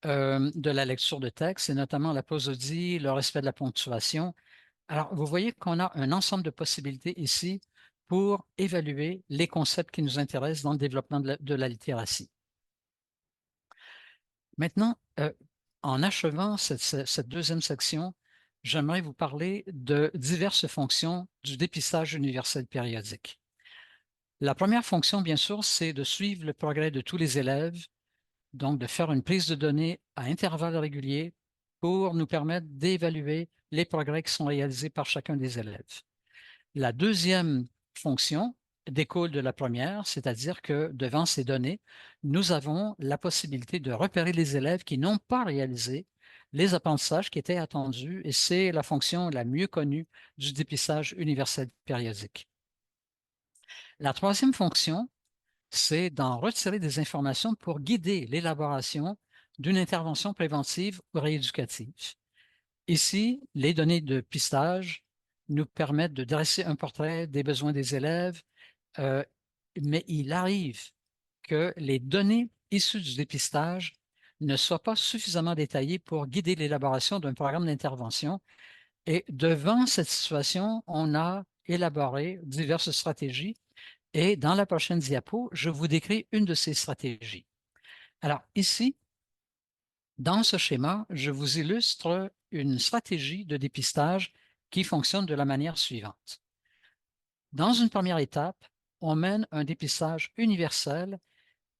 de la lecture de texte, et notamment la prosodie, le respect de la ponctuation. Alors, vous voyez qu'on a un ensemble de possibilités ici pour évaluer les concepts qui nous intéressent dans le développement de la littératie. Maintenant, en achevant cette deuxième section, j'aimerais vous parler de diverses fonctions du dépistage universel périodique. La première fonction, bien sûr, c'est de suivre le progrès de tous les élèves, donc de faire une prise de données à intervalles réguliers pour nous permettre d'évaluer les progrès qui sont réalisés par chacun des élèves. La deuxième fonction découle de la première, c'est-à-dire que devant ces données, nous avons la possibilité de repérer les élèves qui n'ont pas réalisé les apprentissages qui étaient attendus, et c'est la fonction la mieux connue du dépistage universel périodique. La troisième fonction, c'est d'en retirer des informations pour guider l'élaboration d'une intervention préventive ou rééducative. Ici, les données de pistage nous permettent de dresser un portrait des besoins des élèves, euh, mais il arrive que les données issues du dépistage ne soient pas suffisamment détaillées pour guider l'élaboration d'un programme d'intervention. Et devant cette situation, on a élaboré diverses stratégies. Et dans la prochaine diapo, je vous décris une de ces stratégies. Alors ici, Dans ce schéma, je vous illustre une stratégie de dépistage qui fonctionne de la manière suivante. Dans une première étape, on mène un dépistage universel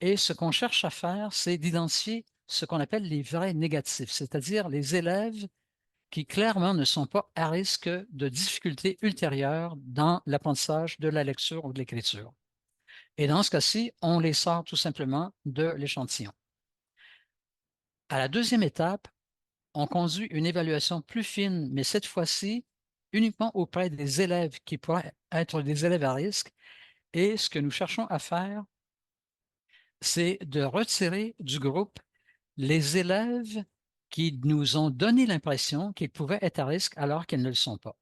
et ce qu'on cherche à faire, c'est d'identifier ce qu'on appelle les vrais négatifs, c'est-à-dire les élèves qui clairement ne sont pas à risque de difficultés ultérieures dans l'apprentissage de la lecture ou de l'écriture. Et dans ce cas-ci, on les sort tout simplement de l'échantillon. À la deuxième étape, on conduit une évaluation plus fine, mais cette fois-ci uniquement auprès des élèves qui pourraient être des élèves à risque. Et ce que nous cherchons à faire, c'est de retirer du groupe les élèves qui nous ont donné l'impression qu'ils pouvaient être à risque alors qu'ils ne le sont pas.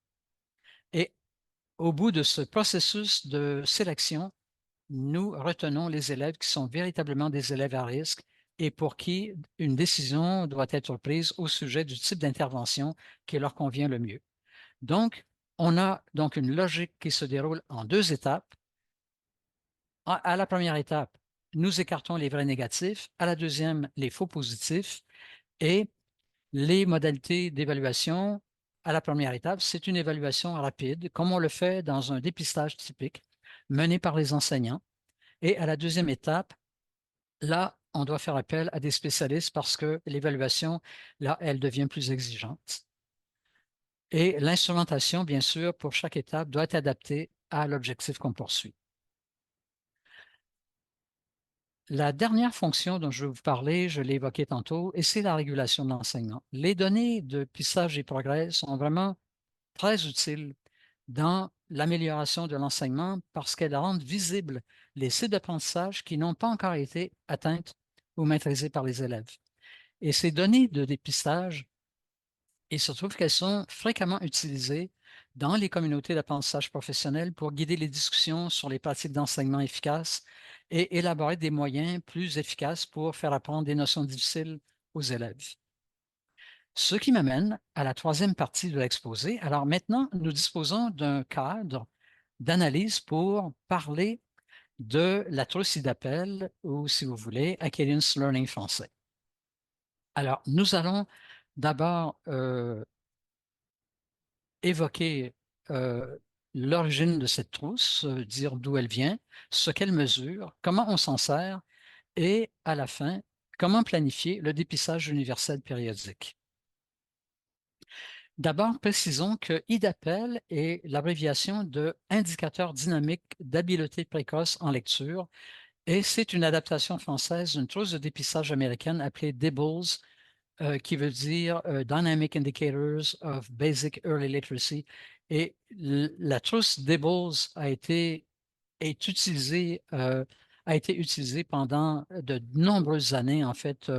Et au bout de ce processus de sélection, nous retenons les élèves qui sont véritablement des élèves à risque et pour qui une décision doit être prise au sujet du type d'intervention qui leur convient le mieux. Donc, on a donc une logique qui se déroule en deux étapes. À la première étape, nous écartons les vrais négatifs. À la deuxième, les faux positifs. Et les modalités d'évaluation, à la première étape, c'est une évaluation rapide, comme on le fait dans un dépistage typique mené par les enseignants. Et à la deuxième étape, là, on doit faire appel à des spécialistes parce que l'évaluation, là, elle devient plus exigeante. Et l'instrumentation, bien sûr, pour chaque étape doit être adaptée à l'objectif qu'on poursuit. La dernière fonction dont je vais vous parler, je l'ai évoquée tantôt, et c'est la régulation de l'enseignement. Les données de Pissage et Progrès sont vraiment très utiles dans l'amélioration de l'enseignement parce qu'elles rendent visibles les sites d'apprentissage qui n'ont pas encore été atteintes ou maîtrisées par les élèves. Et ces données de dépistage, il se trouve qu'elles sont fréquemment utilisées dans les communautés d'apprentissage professionnel pour guider les discussions sur les pratiques d'enseignement efficaces et élaborer des moyens plus efficaces pour faire apprendre des notions difficiles aux élèves. Ce qui m'amène à la troisième partie de l'exposé. Alors maintenant, nous disposons d'un cadre d'analyse pour parler de la trousse d'appel ou, si vous voulez, Acadians Learning français. Alors, nous allons d'abord évoquer l'origine de cette trousse, dire d'où elle vient, ce qu'elle mesure, comment on s'en sert et, à la fin, comment planifier le dépistage universel périodique. D'abord, précisons que IDAPEL est l'abréviation de Indicateur dynamique d'habileté précoce en lecture et c'est une adaptation française d'une trousse de dépistage américaine appelée DIBELS, qui veut dire Dynamic Indicators of Basic Early Literacy. Et la trousse DIBELS a été utilisée pendant de nombreuses années, en fait,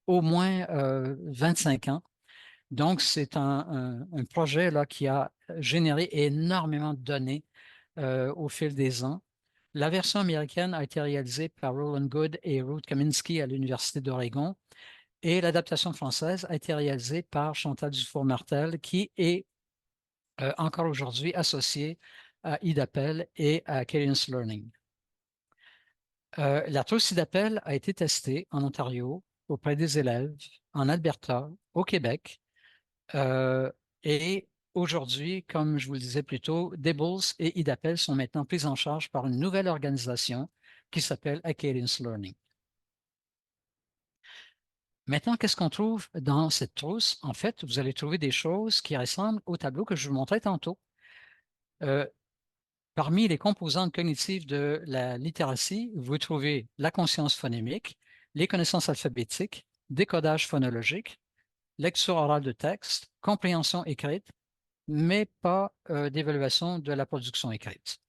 au moins 25 ans. Donc, c'est un projet là, qui a généré énormément de données au fil des ans. La version américaine a été réalisée par Roland Good et Ruth Kaminsky à l'Université d'Oregon et l'adaptation française a été réalisée par Chantal Dufour-Martel qui est encore aujourd'hui associée à IDAPEL et à Cadence Learning. La trousse IDAPEL a été testée en Ontario auprès des élèves, en Alberta, au Québec, et aujourd'hui, comme je vous le disais plus tôt, DIBELS et IDAPEL sont maintenant pris en charge par une nouvelle organisation qui s'appelle Acadians Learning. Maintenant, qu'est-ce qu'on trouve dans cette trousse? En fait, vous allez trouver des choses qui ressemblent au tableau que je vous montrais tantôt. Euh, Parmi les composantes cognitives de la littératie, vous trouvez la conscience phonémique, les connaissances alphabétiques, décodage phonologique, lecture orale de texte, compréhension écrite, mais pas d'évaluation de la production écrite.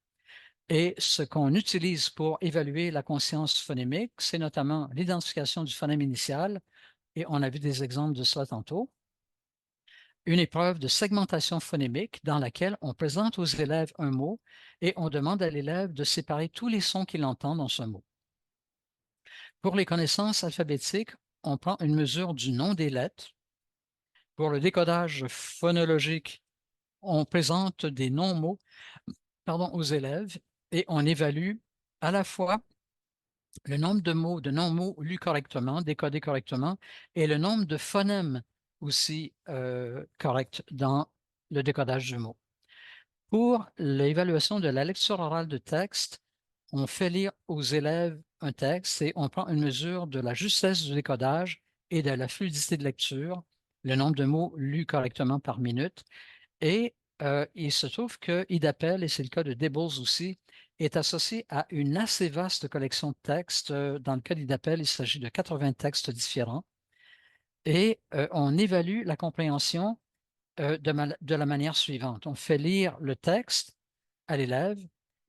Et ce qu'on utilise pour évaluer la conscience phonémique, c'est notamment l'identification du phonème initial, et on a vu des exemples de cela tantôt, une épreuve de segmentation phonémique dans laquelle on présente aux élèves un mot et on demande à l'élève de séparer tous les sons qu'il entend dans ce mot. Pour les connaissances alphabétiques, on prend une mesure du nom des lettres. Pour le décodage phonologique, on présente des noms-mots aux élèves et on évalue à la fois le nombre de non-mots lus correctement, décodés correctement, et le nombre de phonèmes aussi corrects dans le décodage du mot. Pour l'évaluation de la lecture orale de texte, on fait lire aux élèves un texte et on prend une mesure de la justesse du décodage et de la fluidité de lecture, le nombre de mots lus correctement par minute. Et il se trouve que IDAPEL, et c'est le cas de DeBose aussi, est associé à une assez vaste collection de textes. Dans le cas d'IDAPEL, il s'agit de 80 textes différents. Et on évalue la compréhension de la manière suivante. On fait lire le texte à l'élève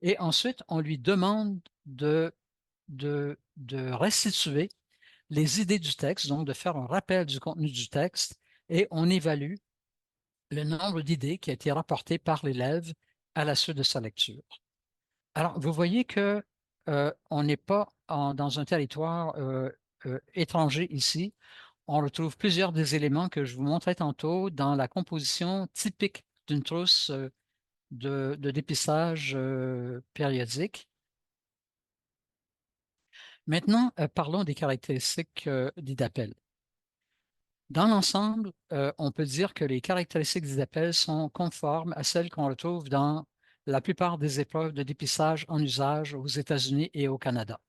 et ensuite on lui demande de restituer les idées du texte, donc de faire un rappel du contenu du texte et on évalue le nombre d'idées qui a été rapporté par l'élève à la suite de sa lecture. Alors, vous voyez que on n'est pas dans un territoire étranger ici. On retrouve plusieurs des éléments que je vous montrais tantôt dans la composition typique d'une trousse de dépistage périodique. Maintenant, parlons des caractéristiques d'IDAPEL. Dans l'ensemble, on peut dire que les caractéristiques d'IDAPEL sont conformes à celles qu'on retrouve dans la plupart des épreuves de dépistage en usage aux États-Unis et au Canada.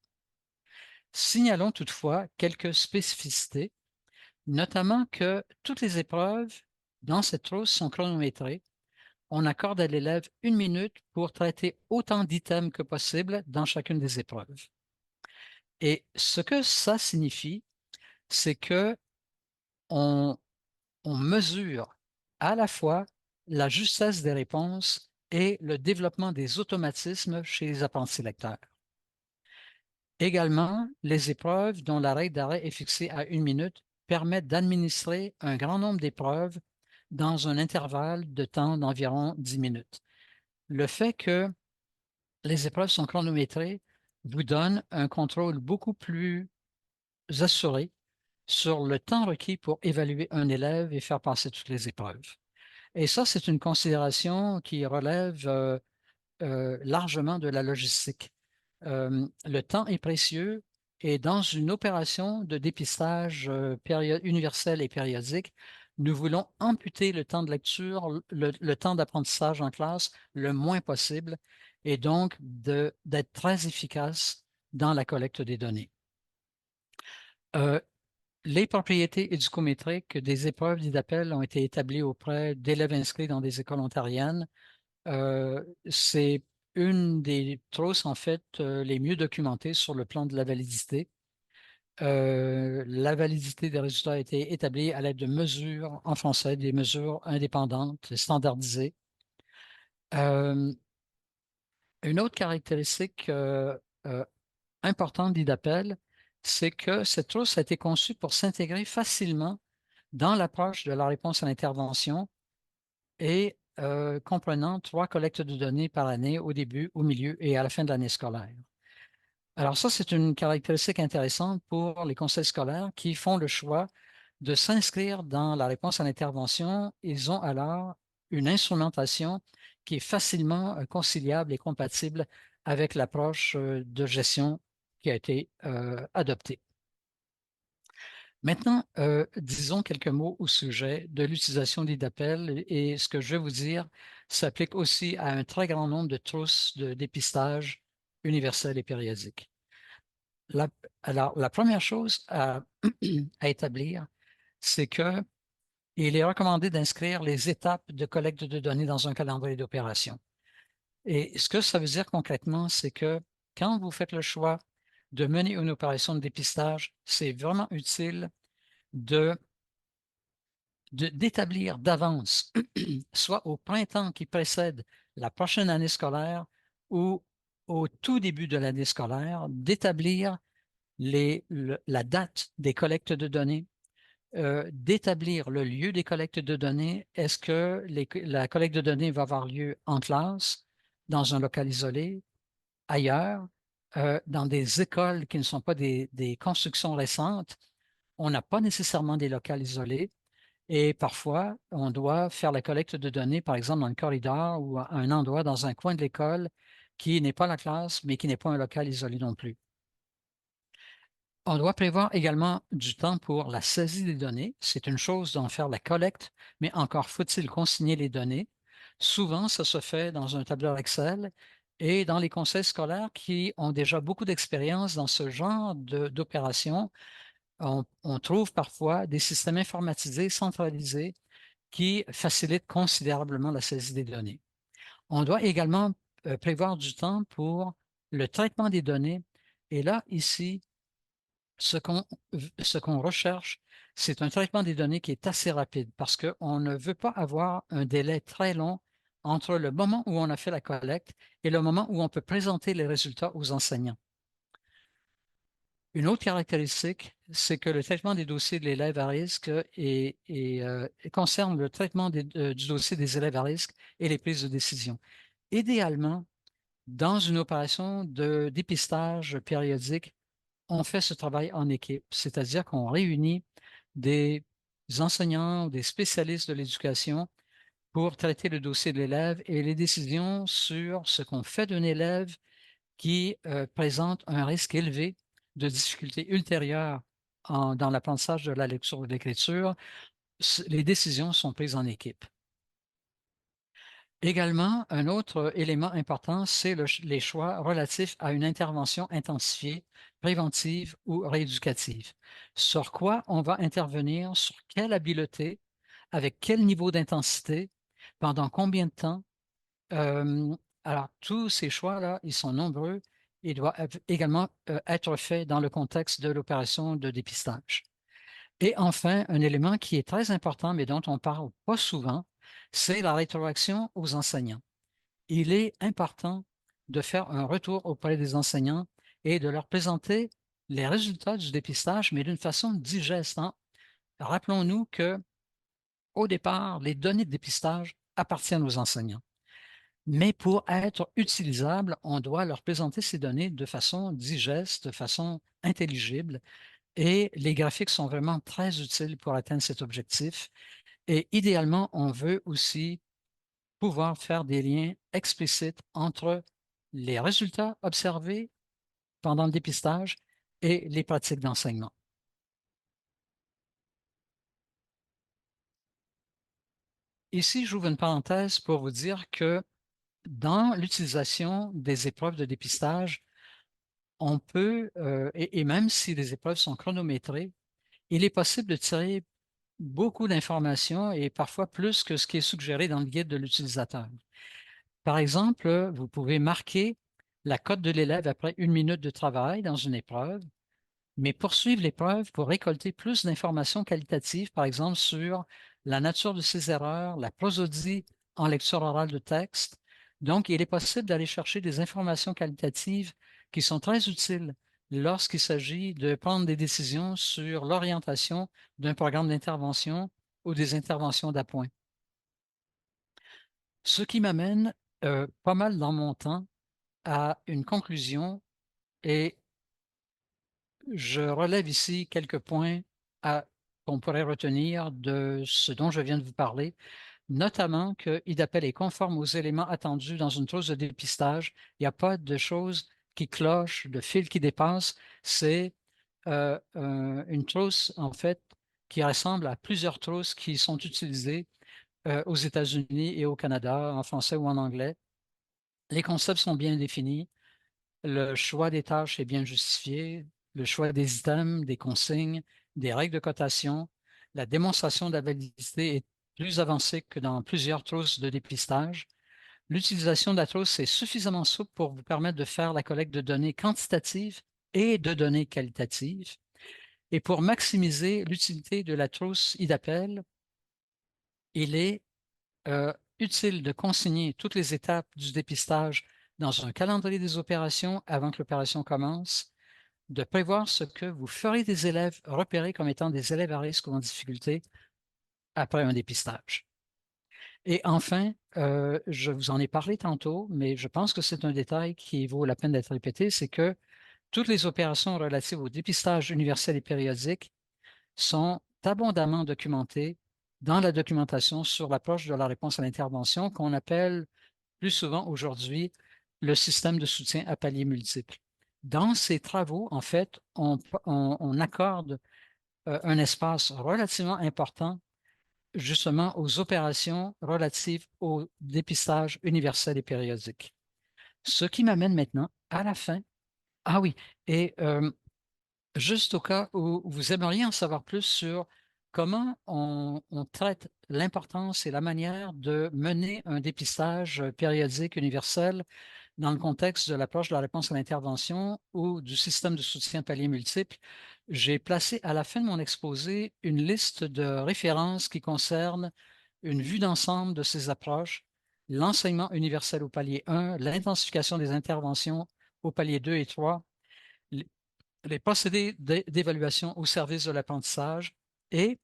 Signalons toutefois quelques spécificités, notamment que toutes les épreuves dans cette trousse sont chronométrées. On accorde à l'élève 1 minute pour traiter autant d'items que possible dans chacune des épreuves. Et ce que ça signifie, c'est que on mesure à la fois la justesse des réponses et le développement des automatismes chez les apprentis lecteurs. Également, les épreuves dont la règle d'arrêt est fixée à 1 minute permettent d'administrer un grand nombre d'épreuves dans un intervalle de temps d'environ 10 minutes. Le fait que les épreuves sont chronométrées vous donne un contrôle beaucoup plus assuré sur le temps requis pour évaluer un élève et faire passer toutes les épreuves. Et ça, c'est une considération qui relève largement de la logistique. Le temps est précieux et dans une opération de dépistage universel et périodique, nous voulons amputer le temps de lecture, le temps d'apprentissage en classe le moins possible et donc d'être très efficace dans la collecte des données. Les propriétés éducométriques des épreuves d'IDAPEL ont été établies auprès d'élèves inscrits dans des écoles ontariennes. C'est une des trousses, en fait, les mieux documentées sur le plan de la validité. La validité des résultats a été établie à l'aide de mesures en français, des mesures indépendantes, standardisées. Une autre caractéristique importante d'IDAPEL, c'est que cette trousse a été conçue pour s'intégrer facilement dans l'approche de la réponse à l'intervention et comprenant 3 collectes de données par année au début, au milieu et à la fin de l'année scolaire. Alors ça, c'est une caractéristique intéressante pour les conseils scolaires qui font le choix de s'inscrire dans la réponse à l'intervention. Ils ont alors une instrumentation qui est facilement conciliable et compatible avec l'approche de gestion qui a été adoptée. Maintenant, disons quelques mots au sujet de l'utilisation d'IDAPEL et ce que je vais vous dire s'applique aussi à un très grand nombre de trousses de dépistage universel et périodique. Alors, la première chose à, à établir, c'est que il est recommandé d'inscrire les étapes de collecte de données dans un calendrier d'opération. Et ce que ça veut dire concrètement, c'est que quand vous faites le choix de mener une opération de dépistage, c'est vraiment utile d'établir d'avance, soit au printemps qui précède la prochaine année scolaire ou au tout début de l'année scolaire, d'établir la date des collectes de données, d'établir le lieu des collectes de données. Est-ce que la collecte de données va avoir lieu en classe, dans un local isolé, ailleurs, dans des écoles qui ne sont pas des constructions récentes? On n'a pas nécessairement des locaux isolés. Et parfois, on doit faire la collecte de données, par exemple, dans le corridor ou à un endroit dans un coin de l'école qui n'est pas la classe, mais qui n'est pas un local isolé non plus. On doit prévoir également du temps pour la saisie des données. C'est une chose d'en faire la collecte, mais encore faut-il consigner les données. Souvent, ça se fait dans un tableur Excel et dans les conseils scolaires qui ont déjà beaucoup d'expérience dans ce genre d'opération, on trouve parfois des systèmes informatisés centralisés qui facilitent considérablement la saisie des données. On doit également prévoir du temps pour le traitement des données. Et là, ici, ce qu'on recherche, c'est un traitement des données qui est assez rapide parce qu'on ne veut pas avoir un délai très long entre le moment où on a fait la collecte et le moment où on peut présenter les résultats aux enseignants. Une autre caractéristique, c'est que le traitement des dossiers de l'élève à risque concerne le traitement du dossier des élèves à risque et les prises de décision. Idéalement, dans une opération de dépistage périodique, on fait ce travail en équipe, c'est-à-dire qu'on réunit des enseignants ou des spécialistes de l'éducation pour traiter le dossier de l'élève et les décisions sur ce qu'on fait d'un élève qui présente un risque élevé de difficultés ultérieures dans l'apprentissage de la lecture et de l'écriture. Les décisions sont prises en équipe. Également, un autre élément important, c'est les choix relatifs à une intervention intensifiée, préventive ou rééducative. Sur quoi on va intervenir, sur quelle habileté, avec quel niveau d'intensité, pendant combien de temps. Euh, alors, tous ces choix-là, ils sont nombreux et doivent également être faits dans le contexte de l'opération de dépistage. Et enfin, un élément qui est très important, mais dont on ne parle pas souvent, c'est la rétroaction aux enseignants. Il est important de faire un retour auprès des enseignants et de leur présenter les résultats du dépistage, mais d'une façon digeste, hein. Rappelons-nous que, au départ, les données de dépistage appartiennent aux enseignants. Mais pour être utilisables, on doit leur présenter ces données de façon digeste, de façon intelligible, et les graphiques sont vraiment très utiles pour atteindre cet objectif. Et idéalement, on veut aussi pouvoir faire des liens explicites entre les résultats observés pendant le dépistage et les pratiques d'enseignement. Ici, j'ouvre une parenthèse pour vous dire que dans l'utilisation des épreuves de dépistage, on peut, et même si les épreuves sont chronométrées, il est possible de tirer beaucoup d'informations et parfois plus que ce qui est suggéré dans le guide de l'utilisateur. Par exemple, vous pouvez marquer la cote de l'élève après 1 minute de travail dans une épreuve, mais poursuivre l'épreuve pour récolter plus d'informations qualitatives, par exemple sur la nature de ses erreurs, la prosodie en lecture orale de texte. Donc, il est possible d'aller chercher des informations qualitatives qui sont très utiles lorsqu'il s'agit de prendre des décisions sur l'orientation d'un programme d'intervention ou des interventions d'appoint. Ce qui m'amène pas mal dans mon temps à une conclusion et je relève ici quelques points qu'on pourrait retenir de ce dont je viens de vous parler, notamment que IDAPEL est conforme aux éléments attendus dans une trousse de dépistage. Il n'y a pas de choses qui clochent, de fil qui dépasse. C'est une trousse, en fait, qui ressemble à plusieurs trousses qui sont utilisées aux États-Unis et au Canada, en français ou en anglais. Les concepts sont bien définis. Le choix des tâches est bien justifié, le choix des items, des consignes, des règles de cotation. La démonstration de la validité est plus avancée que dans plusieurs trousses de dépistage. L'utilisation de la trousse est suffisamment souple pour vous permettre de faire la collecte de données quantitatives et de données qualitatives. Et pour maximiser l'utilité de la trousse IDAPEL, il est utile de consigner toutes les étapes du dépistage dans un calendrier des opérations avant que l'opération commence, de prévoir ce que vous ferez des élèves repérés comme étant des élèves à risque ou en difficulté après un dépistage. Et enfin, je vous en ai parlé tantôt, mais je pense que c'est un détail qui vaut la peine d'être répété, c'est que toutes les opérations relatives au dépistage universel et périodique sont abondamment documentées dans la documentation sur l'approche de la réponse à l'intervention qu'on appelle plus souvent aujourd'hui le système de soutien à paliers multiples. Dans ces travaux, en fait, on accorde un espace relativement important justement aux opérations relatives au dépistage universel et périodique. Ce qui m'amène maintenant à la fin. Ah oui, et juste au cas où vous aimeriez en savoir plus sur comment on traite l'importance et la manière de mener un dépistage périodique universel dans le contexte de l'approche de la réponse à l'intervention ou du système de soutien de paliers multiples, j'ai placé à la fin de mon exposé une liste de références qui concernent une vue d'ensemble de ces approches, l'enseignement universel au palier 1, l'intensification des interventions au palier 2 et 3, les procédés d'évaluation au service de l'apprentissage et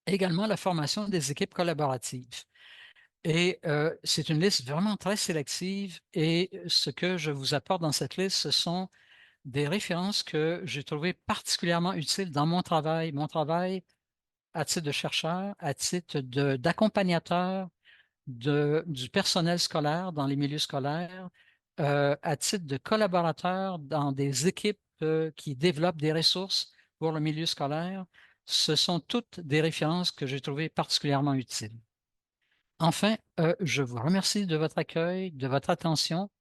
également la formation des équipes collaboratives. Et c'est une liste vraiment très sélective et ce que je vous apporte dans cette liste, ce sont des références que j'ai trouvées particulièrement utiles dans mon travail à titre de chercheur, à titre d'accompagnateur du personnel scolaire dans les milieux scolaires, à titre de collaborateur dans des équipes qui développent des ressources pour le milieu scolaire. Ce sont toutes des références que j'ai trouvées particulièrement utiles. Enfin, je vous remercie de votre accueil, de votre attention